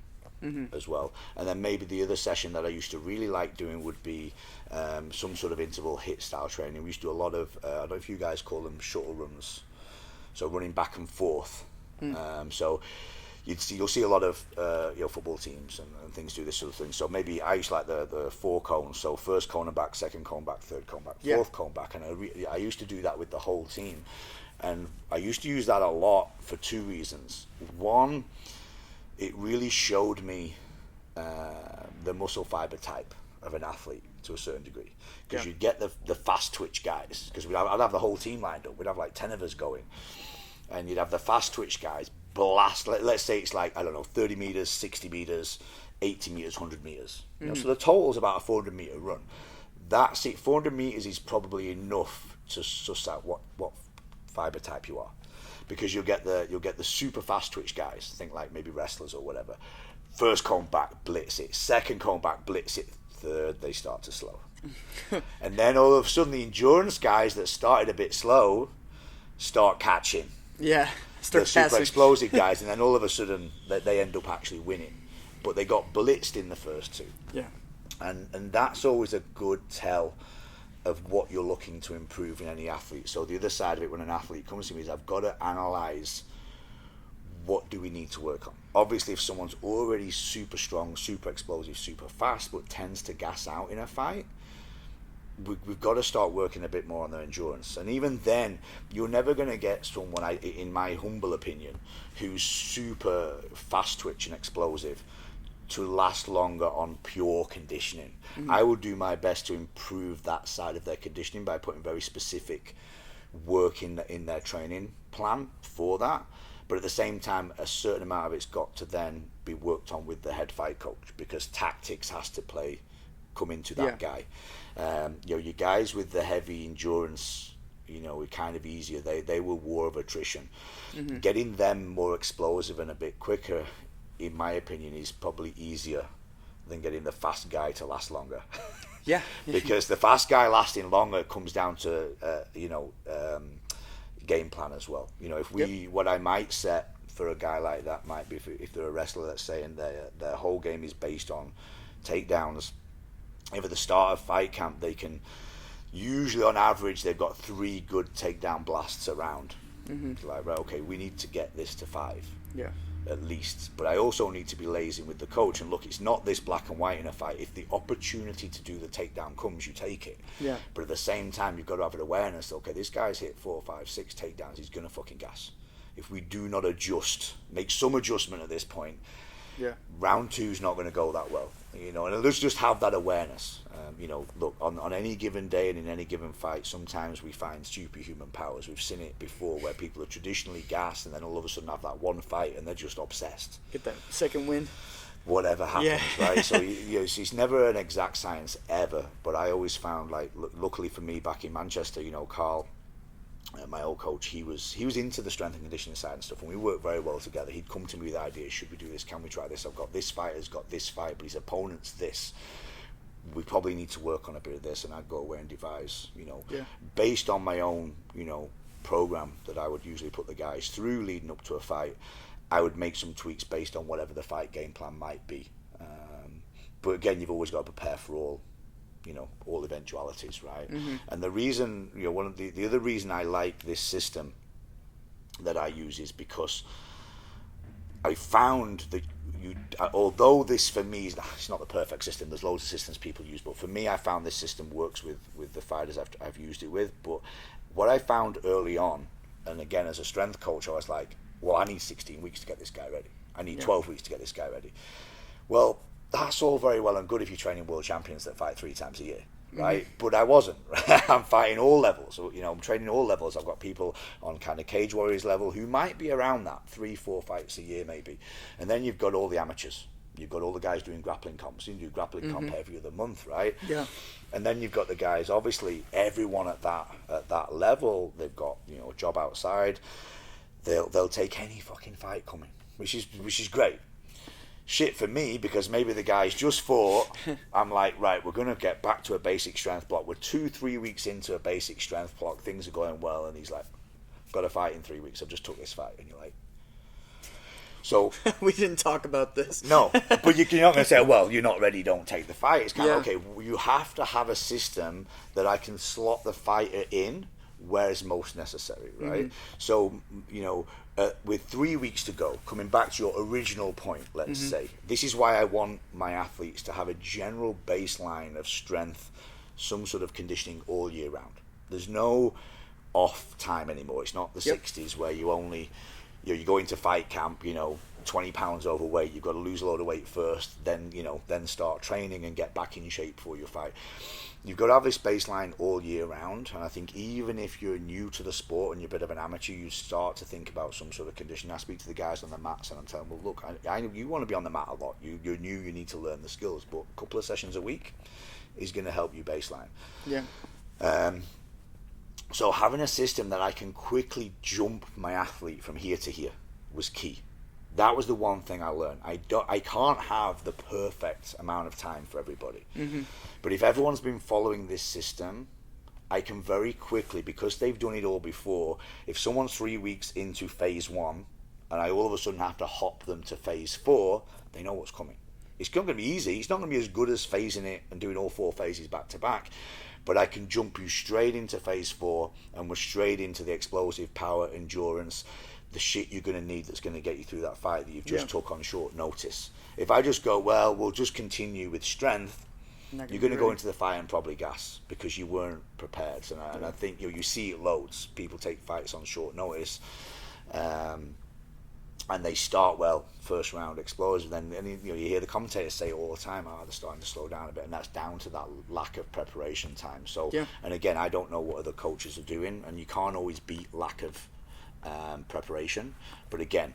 as well. And then maybe the other session that I used to really like doing would be some sort of interval hit style training. We used to do a lot of, I don't know if you guys call them shuttle runs, so running back and forth. So you'll see a lot of football teams and things do this sort of thing. So maybe I used to like the 4 cones. So first cone back, second cone back, third cone back, fourth cone back. And I used to do that with the whole team. And I used to use that a lot for 2 reasons. One, it really showed me the muscle fiber type of an athlete to a certain degree. Because you'd get the fast twitch guys. Because I'd have the whole team lined up. We'd have like 10 of us going. And you'd have the fast twitch guys blast, let's say it's like, I don't know, 30 meters, 60 meters, 80 meters, 100 meters. So the total is about a 400 meter run. That's it. 400 meters is probably enough to suss out what fiber type you are, because you'll get the super fast twitch guys, think like maybe wrestlers or whatever. First cone back, blitz it. Second cone back, blitz it. Third, they start to slow. And then all of a sudden the endurance guys that started a bit slow start catching. Yeah, the super explosive guys, and then all of a sudden they end up actually winning, but they got blitzed in the first 2. And that's always a good tell of what you're looking to improve in any athlete. So the other side of it, when an athlete comes to me, is I've got to analyze what do we need to work on. Obviously, if someone's already super strong, super explosive, super fast, but tends to gas out in a fight, we've got to start working a bit more on their endurance. And even then, you're never going to get someone, in my humble opinion, who's super fast twitch and explosive to last longer on pure conditioning. I will do my best to improve that side of their conditioning by putting very specific work in their training plan for that. But at the same time, a certain amount of it's got to then be worked on with the head fight coach, because tactics has to come into that guy. Your guys with the heavy endurance, are kind of easier. They will war of attrition. Getting them more explosive and a bit quicker, in my opinion, is probably easier than getting the fast guy to last longer. Because the fast guy lasting longer comes down to game plan as well. What I might set for a guy like that might be if they're a wrestler, let's say, and their whole game is based on takedowns. If at the start of fight camp they can, usually on average they've got 3 good takedown blasts around. Like, right, okay, we need to get this to 5 at least. But I also need to be lazy with the coach and look, it's not this black and white in a fight. If the opportunity to do the takedown comes, you take it. But at the same time, you've got to have an awareness. Okay, this guy's hit 4, 5, 6 takedowns. He's gonna fucking gas. If we do not make some adjustment at this point, round 2 is not going to go that well. And let's just have that awareness. Look, on any given day and in any given fight, sometimes we find superhuman powers. We've seen it before where people are traditionally gassed and then all of a sudden have that one fight and they're just obsessed. Get that second win. Whatever happens, right? So it's never an exact science ever, but I always found, like, luckily for me back in Manchester, Carl, my old coach, he was into the strength and conditioning side and stuff, and we worked very well together. He'd come to me with ideas: should we do this? Can we try this? I've got this fighter's got this fight, but his opponent's this. We probably need to work on a bit of this, and I'd go away and devise, based on my own, program that I would usually put the guys through leading up to a fight. I would make some tweaks based on whatever the fight game plan might be. But again, you've always got to prepare for all eventualities, right? And the reason, one of the other reason I like this system that I use is because I found that although this for me it's not the perfect system, there's loads of systems people use, but for me I found this system works with the fighters I've used it with. But what I found early on, and again as a strength coach, I was like, well, I need 16 weeks to get this guy ready. I need 12 weeks to get this guy ready. Well, that's all very well and good if you're training world champions that fight 3 times a year, right? But I wasn't. I'm fighting all levels. So, I'm training all levels. I've got people on kind of Cage Warriors level who might be around that 3-4 fights a year maybe. And then you've got all the amateurs. You've got all the guys doing grappling comps. You do grappling comp every other month, right? And then you've got the guys, obviously everyone at that level, they've got, a job outside. They'll take any fucking fight coming, which is great. Shit for me, because maybe the guys just fought. I'm like, right, we're going to get back to a basic strength block. We're 2-3 weeks into a basic strength block. Things are going well. And he's like, got a fight in 3 weeks. I've just took this fight. And you're like... So we didn't talk about this. No, but you're not going to say, well, you're not ready, don't take the fight. It's kind of, Yeah. okay, you have to have a system that I can slot the fighter in where it's most necessary, right? So, with 3 weeks to go, coming back to your original point, let's say, this is why I want my athletes to have a general baseline of strength, some sort of conditioning all year round. There's no off time anymore. It's not the 60s where you only, you go into fight camp, 20 pounds overweight, you've got to lose a load of weight first, then start training and get back in shape for your fight. You've got to have this baseline all year round, and I think even if you're new to the sport and you're a bit of an amateur, you start to think about some sort of condition. I speak to the guys on the mats and I'm telling them, well, look, I you want to be on the mat a lot. You're new, you need to learn the skills, but a couple of sessions a week is going to help you baseline. Yeah. So having a system that I can quickly jump my athlete from here to here was key. That was the one thing I learned. I can't have the perfect amount of time for everybody. But if everyone's been following this system, I can very quickly, because they've done it all before, if someone's 3 weeks into phase 1 and I all of a sudden have to hop them to phase 4, they know what's coming. It's not going to be easy. It's not going to be as good as phasing it and doing all 4 phases back to back. But I can jump you straight into phase 4 and we're straight into the explosive power, endurance, the shit you're going to need that's going to get you through that fight that you've just took on short notice. If I just go, well, we'll just continue with strength, you're going to go into the fight and probably gas because you weren't prepared. And I think you see it loads. People take fights on short notice, and they start well, first round explosive. Then you hear the commentators say it all the time, they're starting to slow down a bit, and that's down to that lack of preparation time. So, and again, I don't know what other coaches are doing, and you can't always beat lack of preparation. But again,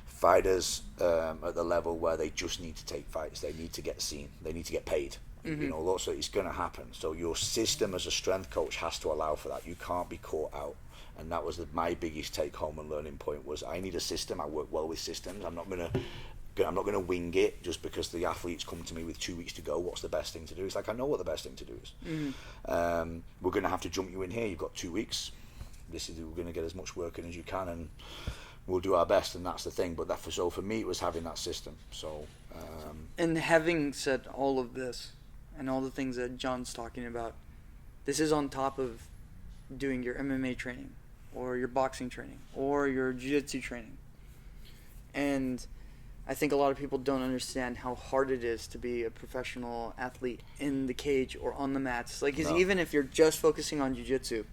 fighters at the level where they just need to take fights, they need to get seen, they need to get paid. So it's going to happen. So your system as a strength coach has to allow for that. You can't be caught out. And that was my biggest take home and learning point was I need a system. I work well with systems. I'm not going to wing it just because the athletes come to me with 2 weeks to go. What's the best thing to do? It's like, I know what the best thing to do is. We're going to have to jump you in here. You've got 2 weeks. We're going to get as much work in as you can, and we'll do our best. And that's the thing. But so for me, it was having that system. So. And having said all of this, and all the things that Jon's talking about, this is on top of doing your MMA training, or your boxing training, or your Jiu-Jitsu training. And I think a lot of people don't understand how hard it is to be a professional athlete in the cage or on the mats. Even if you're just focusing on Jiu-Jitsu,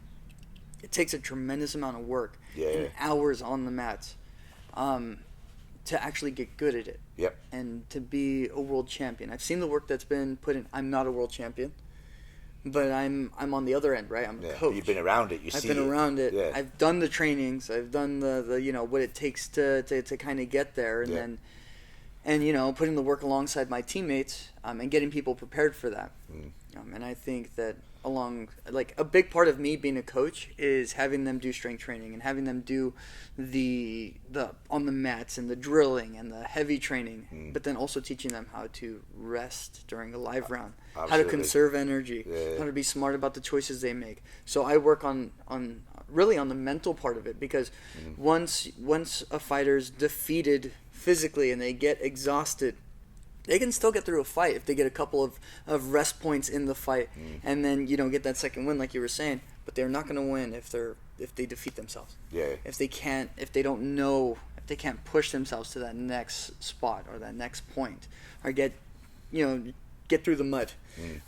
it takes a tremendous amount of work and hours on the mats to actually get good at it. Yep. And to be a world champion. I've seen the work that's been put in. I'm not a world champion, but I'm on the other end, right? I'm a coach. You've been around it. I've been around it. Yeah. I've done the trainings. I've done the what it takes to kind of get there, and then putting the work alongside my teammates and getting people prepared for that. And I think that a big part of me being a coach is having them do strength training and having them do the on the mats and the drilling and the heavy training, but then also teaching them how to rest during a live round, how to conserve energy, how to be smart about the choices they make. So I work on really on the mental part of it, because once a fighter's defeated physically and they get exhausted, they can still get through a fight if they get a couple of rest points in the fight, and then get that second win like you were saying. But they're not going to win if they defeat themselves. If they can't push themselves to that next spot or that next point, or get through the mud.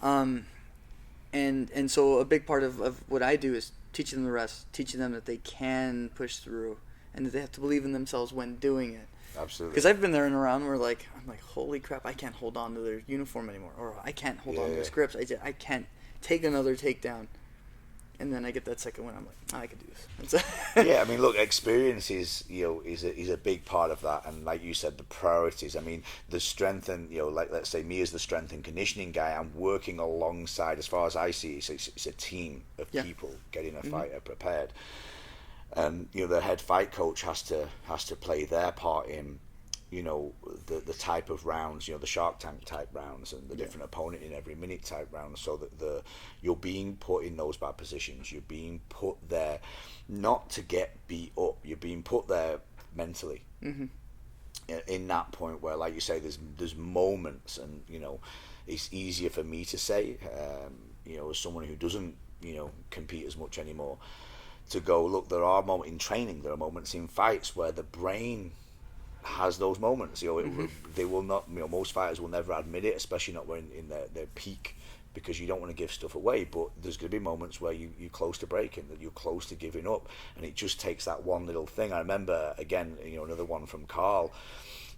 And so a big part of what I do is teaching them the rest, teaching them that they can push through, and that they have to believe in themselves when doing it. Absolutely. Because I've been there in a round where I'm like, holy crap, I can't hold on to their uniform anymore, or I can't hold on to his grips. I can't take another takedown, and then I get that second win. I'm like, I can do this. I mean, look, experience is a big part of that, and like you said, the priorities. I mean, the strength and let's say me as the strength and conditioning guy, I'm working alongside. As far as I see, it's a team of people getting a fighter prepared. And the head fight coach has to play their part in the type of rounds, the Shark Tank type rounds, and the different opponent in every minute type rounds, so that you're being put in those bad positions. You're being put there not to get beat up. You're being put there mentally. in that point where, like you say, there's moments, and it's easier for me to say, as someone who doesn't compete as much anymore, to go, look, there are moments in training, there are moments in fights where the brain has those moments. They will not. Most fighters will never admit it, especially not when in their peak, because you don't want to give stuff away. But there's going to be moments where you're close to breaking, that you're close to giving up, and it just takes that one little thing. I remember again, another one from Carl.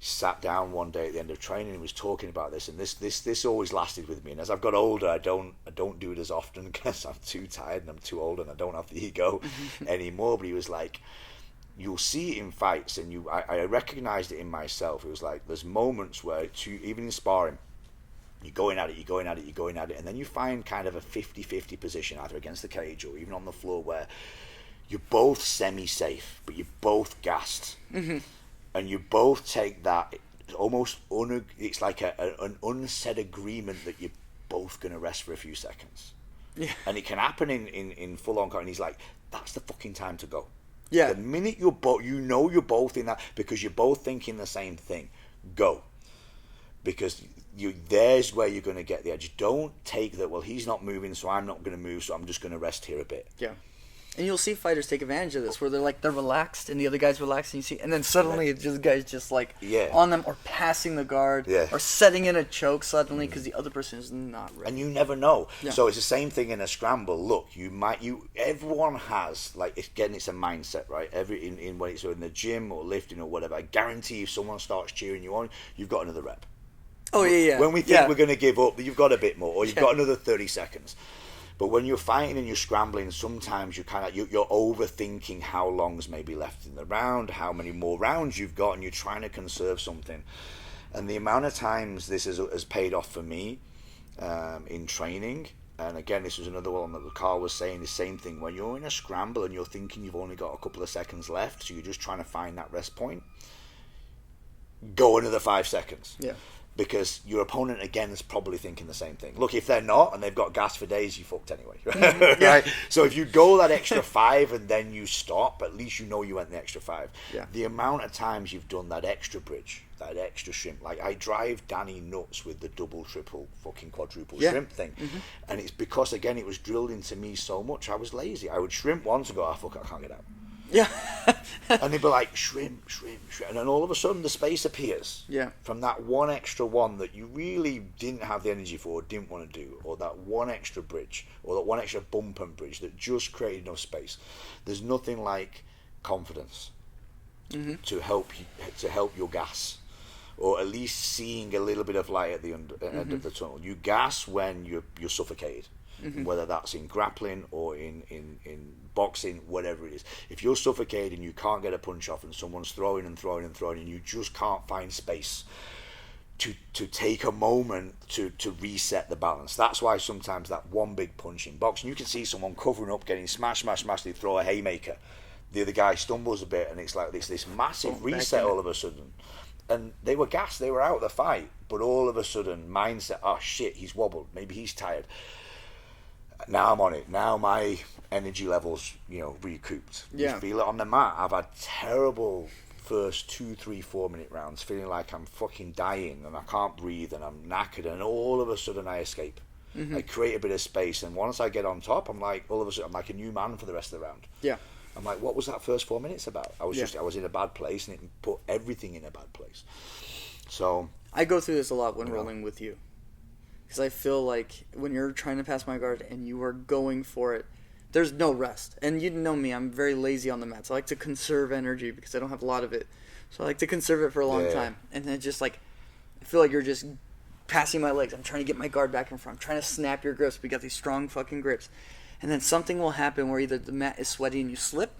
Sat down one day at the end of training and was talking about this, and this always lasted with me. And as I've got older, I don't do it as often because I'm too tired and I'm too old and I don't have the ego anymore. But he was like, you'll see it in fights, and I recognized it in myself. It was like, there's moments where even in sparring, you're going at it, and then you find kind of a 50-50 position, either against the cage or even on the floor, where you're both semi-safe, but you're both gassed. And you both take that almost it's like an unsaid agreement that you're both going to rest for a few seconds. Yeah. And it can happen in full on, and he's like, that's the fucking time to go. Yeah. The minute you're both, you're both in that, because you're both thinking the same thing. Go. Because there's where you're going to get the edge. Don't take that, well, he's not moving, so I'm not going to move, so I'm just going to rest here a bit. Yeah. And you'll see fighters take advantage of this, where they're relaxed and the other guy's relaxed, and you see, and then suddenly the guy's just like on them, or passing the guard, or setting in a choke suddenly because the other person is not ready. And you never know. Yeah. So it's the same thing in a scramble. Look, everyone has, like, it's a mindset, right? When it's in the gym or lifting or whatever, I guarantee if someone starts cheering you on, you've got another rep. Oh yeah. When we think we're going to give up, you've got a bit more, or you've got another 30 seconds. But when you're fighting and you're scrambling, sometimes you're overthinking how long's maybe left in the round, how many more rounds you've got, and you're trying to conserve something. And the amount of times this has paid off for me in training, and again, this was another one that Carl was saying, the same thing. When you're in a scramble and you're thinking you've only got a couple of seconds left, so you're just trying to find that rest point, go another 5 seconds. Yeah. Because your opponent, again, is probably thinking the same thing. Look, if they're not, and they've got gas for days, you fucked anyway. Right? So if you go that extra 5 and then you stop, at least you know you went the extra 5. Yeah. The amount of times you've done that extra bridge, that extra shrimp. Like, I drive Danny nuts with the double, triple, fucking quadruple shrimp thing. And it's because, again, it was drilled into me so much, I was lazy. I would shrimp once and go, fuck, I can't get out. Yeah. And they'd be like, shrimp. And then all of a sudden the space appears. Yeah. From that one extra one that you really didn't have the energy for, or didn't want to do, or that one extra bridge, or that one extra bump and bridge that just created enough space. There's nothing like confidence to help your gas, or at least seeing a little bit of light at the end of the tunnel. You gas when you're suffocated. Whether that's in grappling or in boxing, whatever it is. If you're suffocated and you can't get a punch off, and someone's throwing and you just can't find space to take a moment to reset the balance. That's why sometimes that one big punch in boxing, you can see someone covering up, getting smash, they throw a haymaker. The other guy stumbles a bit, and it's like this massive reset all of a sudden. And they were gassed, they were out of the fight, but all of a sudden, mindset, oh shit, he's wobbled, maybe he's tired. Now I'm on it. Now my energy levels, recouped. Yeah. You feel it on the mat. I've had terrible first 2, 3, 4 minute rounds, feeling like I'm fucking dying and I can't breathe and I'm knackered, and all of a sudden I escape. I create a bit of space, and once I get on top, I'm like, all of a sudden I'm like a new man for the rest of the round. Yeah. I'm like, what was that first 4 minutes about? I was in a bad place, and it put everything in a bad place. So I go through this a lot when rolling with you. Because I feel like when you're trying to pass my guard and you are going for it, there's no rest. And you know me, I'm very lazy on the mats. I like to conserve energy because I don't have a lot of it. So I like to conserve it for a long time. And then just like, I feel like you're just passing my legs. I'm trying to get my guard back in front. I'm trying to snap your grips. We got these strong fucking grips. And then something will happen where either the mat is sweaty and you slip,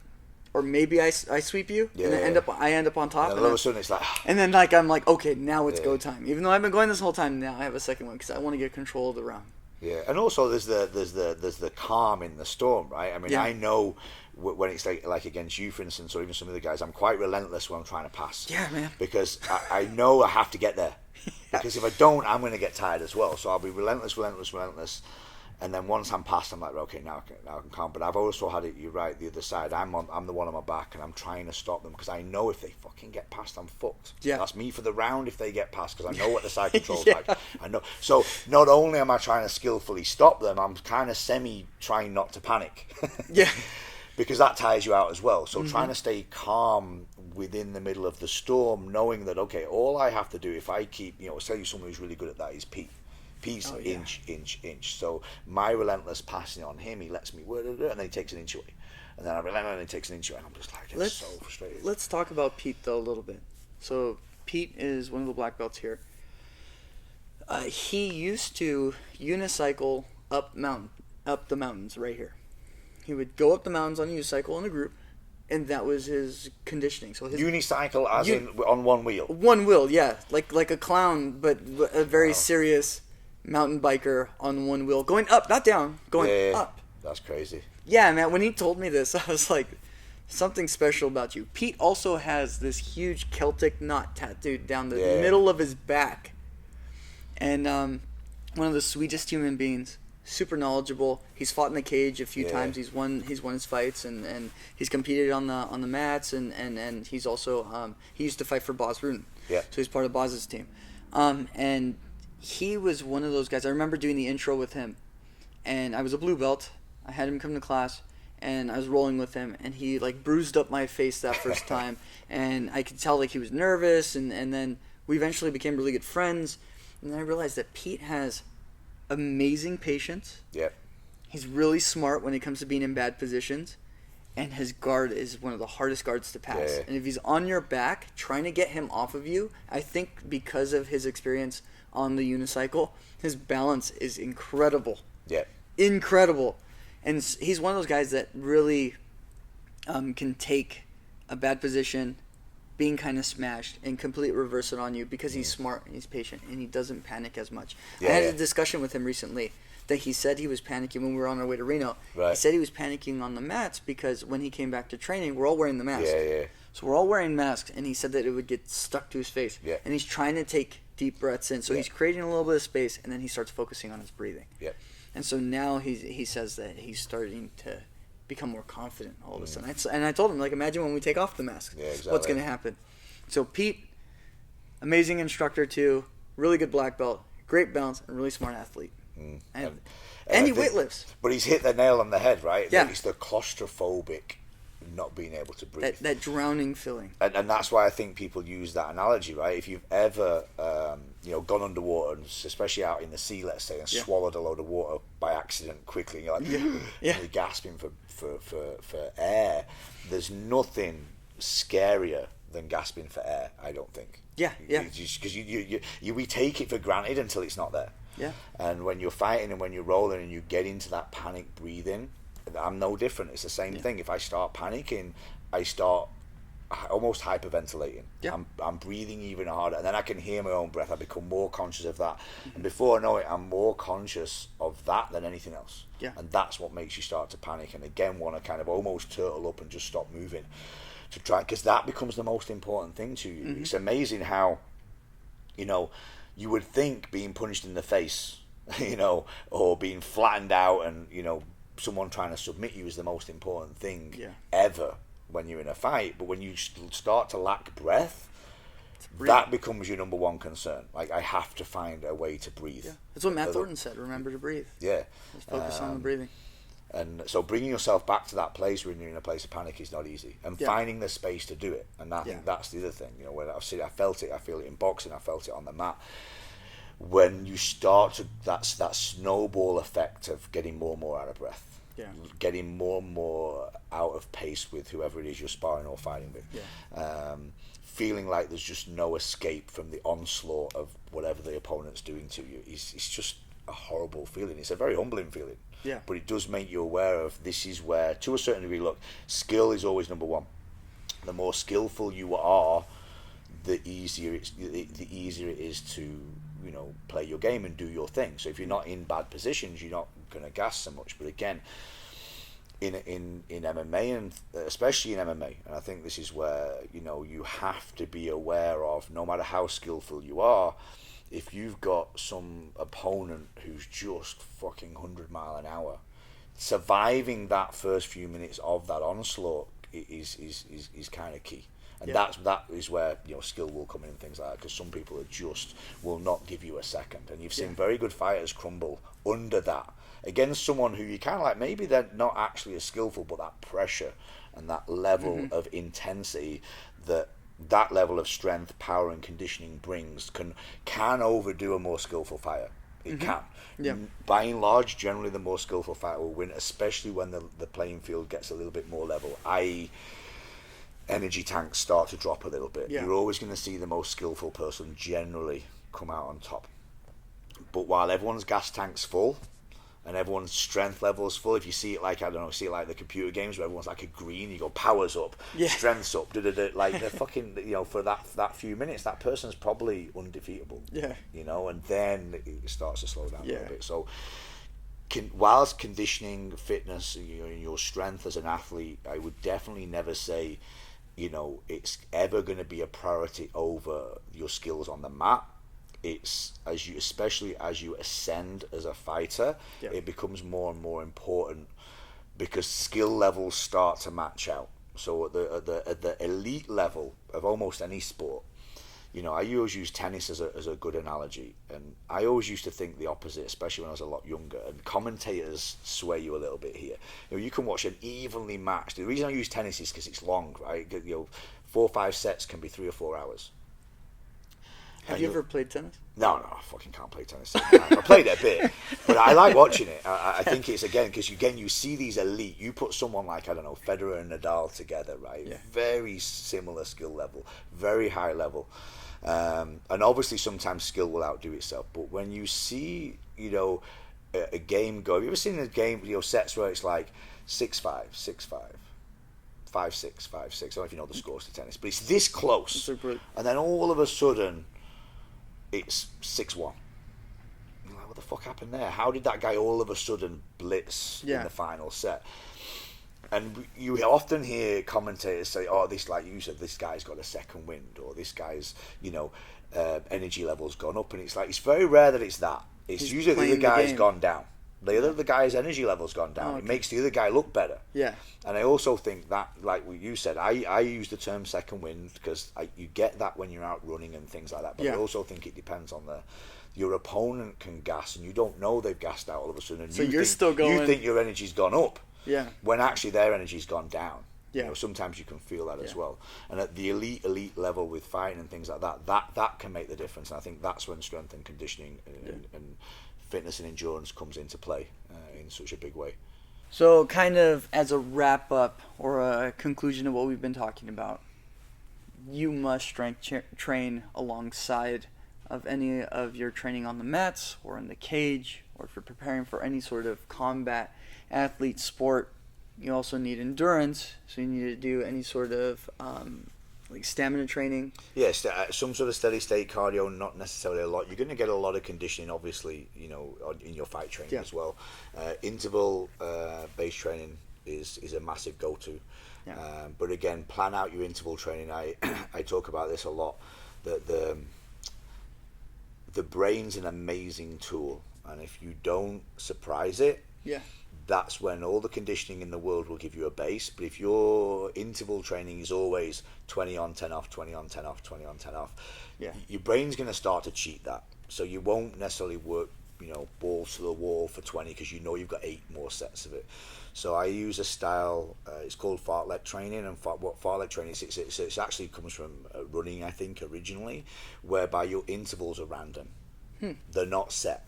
or maybe I sweep you, and then I end up on top. And all of a sudden it's like... And then I'm like, okay, now it's go time. Even though I've been going this whole time, now I have a second one because I want to get control of the round. Yeah, and also there's the calm in the storm, right? I mean, I know when it's like against you, for instance, or even some of the guys, I'm quite relentless when I'm trying to pass. Yeah, man. Because I know I have to get there. Because if I don't, I'm going to get tired as well. So I'll be relentless. And then once I'm past, I'm like, okay, now I can calm. But I've also had it, you're right, the other side. I'm the one on my back, and I'm trying to stop them because I know if they fucking get past, I'm fucked. Yeah. That's me for the round if they get past, because I know what the side control's like. I know. So not only am I trying to skillfully stop them, I'm kind of trying not to panic. Yeah. Because that tires you out as well. So trying to stay calm within the middle of the storm, knowing that, okay, all I have to do, if I keep, I'll tell you someone who's really good at that is Pete. Pete's inch. So my relentless passing on him, he lets me, and then he takes an inch away. And then I relent, and he takes an inch away. And I'm just like, it's so frustrating. Let's talk about Pete, though, a little bit. So Pete is one of the black belts here. He used to unicycle up the mountains right here. He would go up the mountains on a unicycle in a group, and that was his conditioning. So his unicycle, as in on one wheel. One wheel, yeah, like a clown, but a very serious mountain biker on one wheel, going up, not down, going up. That's crazy. Yeah, man. When he told me this, I was like, something special about you. Pete also has this huge Celtic knot tattooed down the middle of his back, and one of the sweetest human beings. Super knowledgeable. He's fought in the cage a few times. He's won his fights, and he's competed on the mats, and he's also he used to fight for Boz Rutan. Yeah. So he's part of Boz's team. And he was one of those guys. I remember doing the intro with him, and I was a blue belt. I had him come to class, and I was rolling with him, and he like bruised up my face that first time, and I could tell like he was nervous, and then we eventually became really good friends, and then I realized that Pete has amazing patience. Yeah. He's really smart when it comes to being in bad positions, and his guard is one of the hardest guards to pass. Yeah. And if he's on your back, trying to get him off of you, I think because of his experience on the unicycle, his balance is incredible. Yeah. Incredible. And he's one of those guys that really can take a bad position, being kind of smashed, and completely reverse it on you because he's smart and he's patient and he doesn't panic as much. I had a discussion with him recently that he said he was panicking when we were on our way to Reno. Right. He said he was panicking on the mats because when he came back to training, we're all wearing the mask. Yeah. So we're all wearing masks, and he said that it would get stuck to his face. Yeah. And he's trying to take deep breaths in. So he's creating a little bit of space, and then he starts focusing on his breathing. Yeah. And so now he says that he's starting to become more confident all of a sudden. And I told him, like, imagine when we take off the masks. Yeah, exactly. What's going to happen? So Pete, amazing instructor too, really good black belt, great balance, and really smart athlete. And he weightlifts. But he's hit the nail on the head, right? Yeah. It's the claustrophobic not being able to breathe. That drowning feeling. And that's why I think people use that analogy, right? If you've ever, gone underwater, especially out in the sea, let's say, and swallowed a load of water by accident quickly, and you're like, and you're gasping for air, there's nothing scarier than gasping for air, I don't think. Yeah. Because we take it for granted until it's not there. Yeah. And when you're fighting and when you're rolling and you get into that panic breathing, I'm no different. It's the same thing. If I start panicking, I start almost hyperventilating. Yeah. I'm breathing even harder, and then I can hear my own breath. I become more conscious of that. And before I know it, I'm more conscious of that than anything else. Yeah. And that's what makes you start to panic and again want to kind of almost turtle up and just stop moving to try, because that becomes the most important thing to you. It's amazing how, you would think being punched in the face, or being flattened out and, someone trying to submit you is the most important thing ever when you're in a fight. But when you start to lack breath, that becomes your number one concern. Like, I have to find a way to breathe. Yeah. That's what Matt Thornton said. Remember to breathe. Yeah. Just focus on the breathing. And so bringing yourself back to that place when you're in a place of panic is not easy. And finding the space to do it. And I think that's the other thing. When I felt it. I feel it in boxing. I felt it on the mat. When you start to, that's that snowball effect of getting more and more out of breath. Yeah. Getting more and more out of pace with whoever it is you're sparring or fighting with. Yeah. Feeling like there's just no escape from the onslaught of whatever the opponent's doing to you. It's just a horrible feeling. It's a very humbling feeling. Yeah. But it does make you aware of, this is where, to a certain degree, look, skill is always number one. The more skillful you are, the easier it is to play your game and do your thing. So if you're not in bad positions, you're not going to gas so much. But again, in MMA, and especially in MMA, and I think this is where you have to be aware of, no matter how skillful you are, if you've got some opponent who's just fucking 100 mph, surviving that first few minutes of that onslaught is kind of key. And that is where, you know, skill will come in and things like that, because some people are just will not give you a second, and you've seen very good fighters crumble under that against someone who you kind of like, maybe they're not actually as skillful, but that pressure and that level of intensity that level of strength, power and conditioning brings can overdo a more skillful fighter. It can. Yeah. By and large, generally the more skillful fighter will win, especially when the playing field gets a little bit more level, i.e. energy tanks start to drop a little bit. You're always going to see the most skillful person generally come out on top. But while everyone's gas tank's full and everyone's strength level's full, if you see it like, I don't know, see it like the computer games where everyone's like a green, you go powers up, strength's up, like they're fucking, you know, for that few minutes, that person's probably undefeatable. Yeah. You know, and then it starts to slow down a little bit. So whilst conditioning, fitness, you know, your strength as an athlete, I would definitely never say, you know, it's ever going to be a priority over your skills on the mat. It's especially as you ascend as a fighter, it becomes more and more important, because skill levels start to match out. So at the elite level of almost any sport, you know, I always use tennis as a good analogy, and I always used to think the opposite, especially when I was a lot younger. And commentators sway you a little bit here. You know, you can watch an evenly matched. The reason I use tennis is because it's long, right? You know, 4 or 5 sets can be 3 or 4 hours. Have you ever played tennis? No, I fucking can't play tennis. I played it a bit, but I like watching it. I think it's, again, because you see these elite, you put someone like, I don't know, Federer and Nadal together, right? Yeah. Very similar skill level, very high level. And obviously sometimes skill will outdo itself. But when you see, you know, a game go, have you ever seen a game, you know, sets where it's like 6-5, 6-5? 5-6, 5-6. I don't know if you know the scores to tennis, but it's this close. And then all of a sudden, it's 6-1. You're like, what the fuck happened there? How did that guy all of a sudden blitz in the final set? And you often hear commentators say, oh, this, like you said, this guy's got a second wind, or this guy's, you know, energy level's gone up. And it's like, it's very rare that it's that. It's usually the other guy's gone down. The guy's energy level's gone down. It makes the other guy look better. Yeah. And I also think that, like what you said, I use the term second wind because you get that when you're out running and things like that. But I also think it depends on your opponent can gas, and you don't know they've gassed out all of a sudden. And so you're still going. You think your energy's gone up. Yeah. When actually their energy's gone down. Yeah. You know, sometimes you can feel that as well. And at the elite level with fighting and things like that can make the difference. And I think that's when strength and conditioning and fitness and endurance comes into play in such a big way. So kind of as a wrap up or a conclusion of what we've been talking about, you must strength train alongside of any of your training on the mats or in the cage, or if you're preparing for any sort of combat athlete sport. You also need endurance, so you need to do any sort of like stamina training. Yes, some sort of steady state cardio, not necessarily a lot. You're going to get a lot of conditioning, obviously, you know, in your fight training as well. Interval based training is a massive go-to. Yeah. But again, plan out your interval training. I talk about this a lot. That the brain's an amazing tool, and if you don't surprise it, that's when all the conditioning in the world will give you a base. But if your interval training is always 20 on, 10 off, 20 on, 10 off, 20 on, 10 off, your brain's going to start to cheat that. So you won't necessarily work, you know, balls to the wall for 20 because you know you've got 8 more sets of it. So I use a style, it's called Fartlet Training, and what Fartlet Training is, it actually comes from running, I think, originally, whereby your intervals are random. They're not set.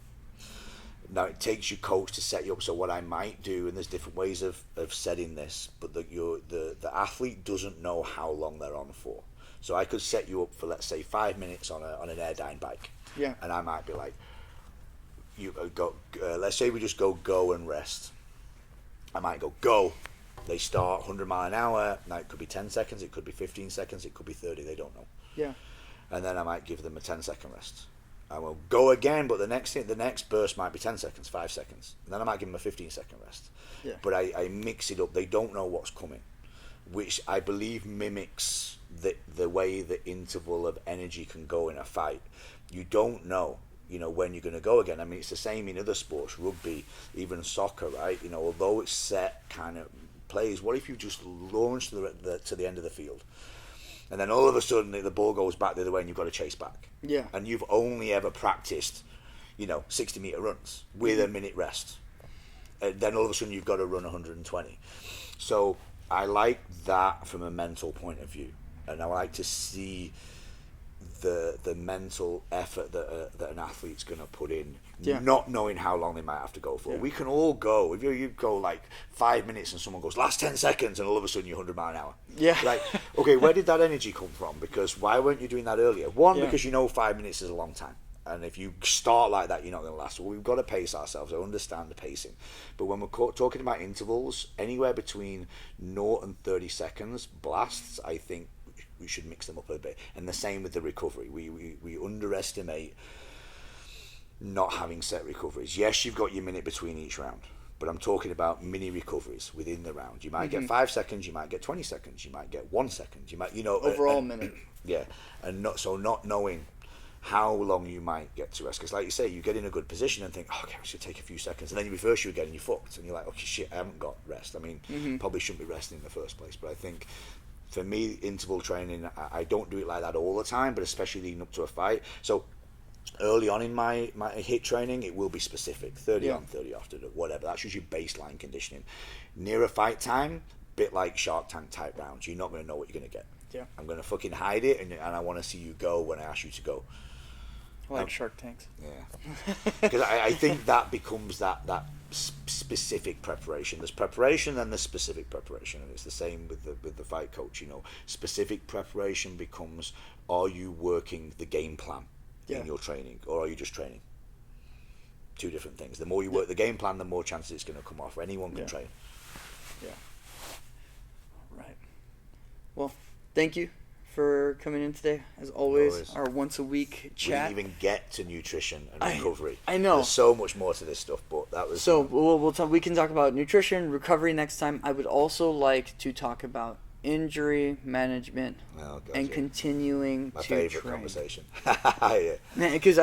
Now it takes your coach to set you up. So what I might do, and there's different ways of setting this, but the athlete doesn't know how long they're on for. So I could set you up for, let's say, 5 minutes on an airdyne bike. Yeah. And I might be like, you go. Let's say we just go and rest. I might go. They start 100 mile an hour. Now it could be 10 seconds, it could be 15 seconds, it could be 30. They don't know. Yeah. And then I might give them a 10-second rest. I will go again, but the next burst might be 10 seconds, 5 seconds. And then I might give them a 15-second rest. Yeah. But I mix it up. They don't know what's coming. which I believe mimics the way the interval of energy can go in a fight. You don't know, when you're going to go again. I mean, it's the same in other sports, rugby, even soccer, right? Although it's set kind of plays, what if you just launch to the end of the field, and then all of a sudden the ball goes back the other way and you've got to chase back? Yeah. And you've only ever practiced, 60-meter runs with a minute rest. Then all of a sudden you've got to run 120. So I like that from a mental point of view, and I like to see the mental effort that an athlete's going to put in, not knowing how long they might have to go for. We can all go. If you go like 5 minutes and someone goes last 10 seconds, and all of a sudden you're 100 miles an hour. Yeah. Like, okay, where did that energy come from? Because why weren't you doing that earlier? One, because 5 minutes is a long time. And if you start like that, you're not going to last. Well, we've got to pace ourselves. I understand the pacing. But when we're talking about intervals, anywhere between 0 and 30 seconds blasts, I think we should mix them up a bit. And the same with the recovery. We underestimate not having set recoveries. Yes, you've got your minute between each round, but I'm talking about mini recoveries within the round. You might get 5 seconds, you might get 20 seconds, you might get 1 second, you might, overall minute. Yeah, and not knowing how long you might get to rest, because like you say, you get in a good position and think, okay, I should take a few seconds, and then you reverse you again and you're fucked, and you're like, okay, shit, I haven't got rest. I mean, probably shouldn't be resting in the first place. But I think for me, interval training, I don't do it like that all the time, but especially leading up to a fight. So early on in my HIIT training, it will be specific, 30 on, 30 off, whatever. That's just your baseline conditioning. Near a fight time, bit like Shark Tank type rounds, you're not going to know what you're going to get. Yeah. I'm going to fucking hide it, and I want to see you go when I ask you to go. I like Shark Tanks. Yeah. Because I think that becomes that specific preparation. There's preparation and there's specific preparation, and it's the same with the fight coach. Specific preparation becomes, are you working the game plan in your training, or are you just training? Two different things. The more you work the game plan, the more chances it's going to come off. Anyone can train. Yeah. Right. Well, thank you for coming in today. As always, our once a week chat. We didn't even get to nutrition and recovery. I know. There's so much more to this stuff, but that was... So we can talk about nutrition, recovery next time. I would also like to talk about injury management and continuing my to favorite train. Conversation. Because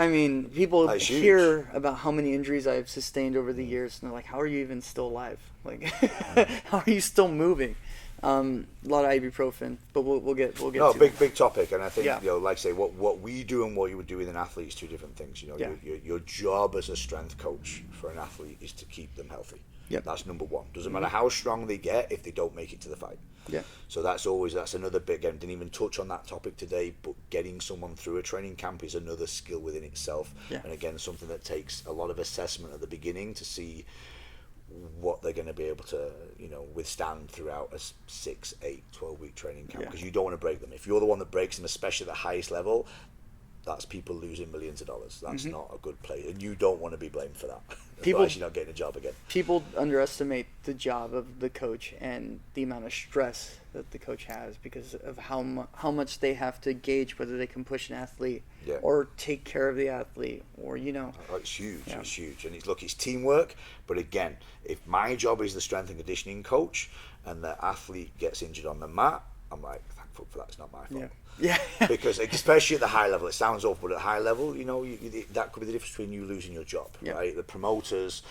people That's hear huge. about how many injuries I've sustained over the years, and they're like, how are you even still alive? Like, how are you still moving? A lot of ibuprofen, but we'll get to big topic, and I think like I say, what we do and what you would do with an athlete is two different things. Your job as a strength coach for an athlete is to keep them healthy. Yep. That's number one. Doesn't matter how strong they get if they don't make it to the fight. Yeah. So that's another big. I didn't even touch on that topic today, but getting someone through a training camp is another skill within itself. Yeah. And again, something that takes a lot of assessment at the beginning to see what they're going to be able to withstand throughout a 6, 8, 12-week training camp, because you don't want to break them. If you're the one that breaks them, especially at the highest level, that's people losing millions of dollars. That's not a good play, and you don't want to be blamed for that. Otherwise you're not getting a job again. People underestimate the job of the coach and the amount of stress that the coach has because of how much they have to gauge whether they can push an athlete or take care of the athlete, or it's huge. It's huge, and it's teamwork. But again, if my job is the strength and conditioning coach and the athlete gets injured on the mat, I'm like, thank fuck for that, it's not my fault. Yeah. Because especially at the high level, it sounds awful, but at high level, that could be the difference between you losing your job, right? The promoters,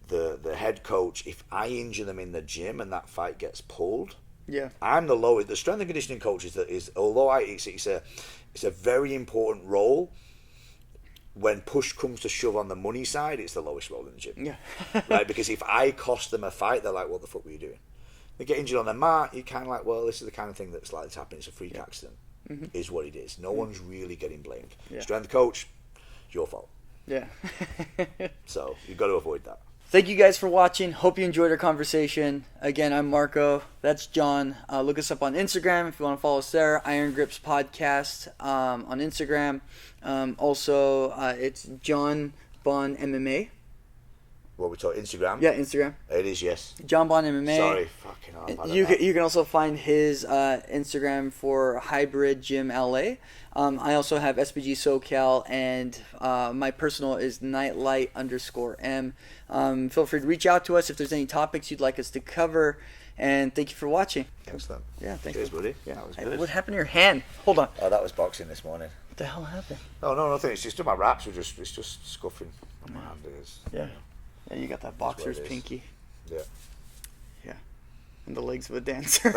the head coach. If I injure them in the gym and that fight gets pulled, I'm the lowest. The strength and conditioning coach is although it's a very important role. When push comes to shove on the money side, it's the lowest role in the gym. Yeah. Right? Because if I cost them a fight, they're like, what the fuck were you doing? They get injured on the mat, you're kind of like, well, this is the kind of thing that's likely to happen. It's a freak accident, is what it is. No one's really getting blamed. Strength coach, it's your fault. Yeah. So you've got to avoid that. Thank you guys for watching. Hope you enjoyed our conversation. Again, I'm Marco. That's John. Look us up on Instagram if you want to follow us there. Iron Grips Podcast on Instagram. Also, it's Jon Bond MMA. What we talk Instagram? Yeah, Instagram. It is, yes. Jon Bond MMA. Sorry, fucking hell. You can also find his Instagram for Hybrid Gym LA. I also have SBG SoCal, and my personal is Nightlight_M. Feel free to reach out to us if there's any topics you'd like us to cover. And thank you for watching. Excellent. Yeah, thank Cheers, you. buddy. Yeah. That was Hey, good. what happened to your hand? Hold on. Oh, that was boxing this morning. What the hell happened? No, nothing. It's just my wraps were it's just scuffing on my hand. It is. Yeah. Yeah, you got that boxer's pinky. Yeah. Yeah. And the legs of a dancer.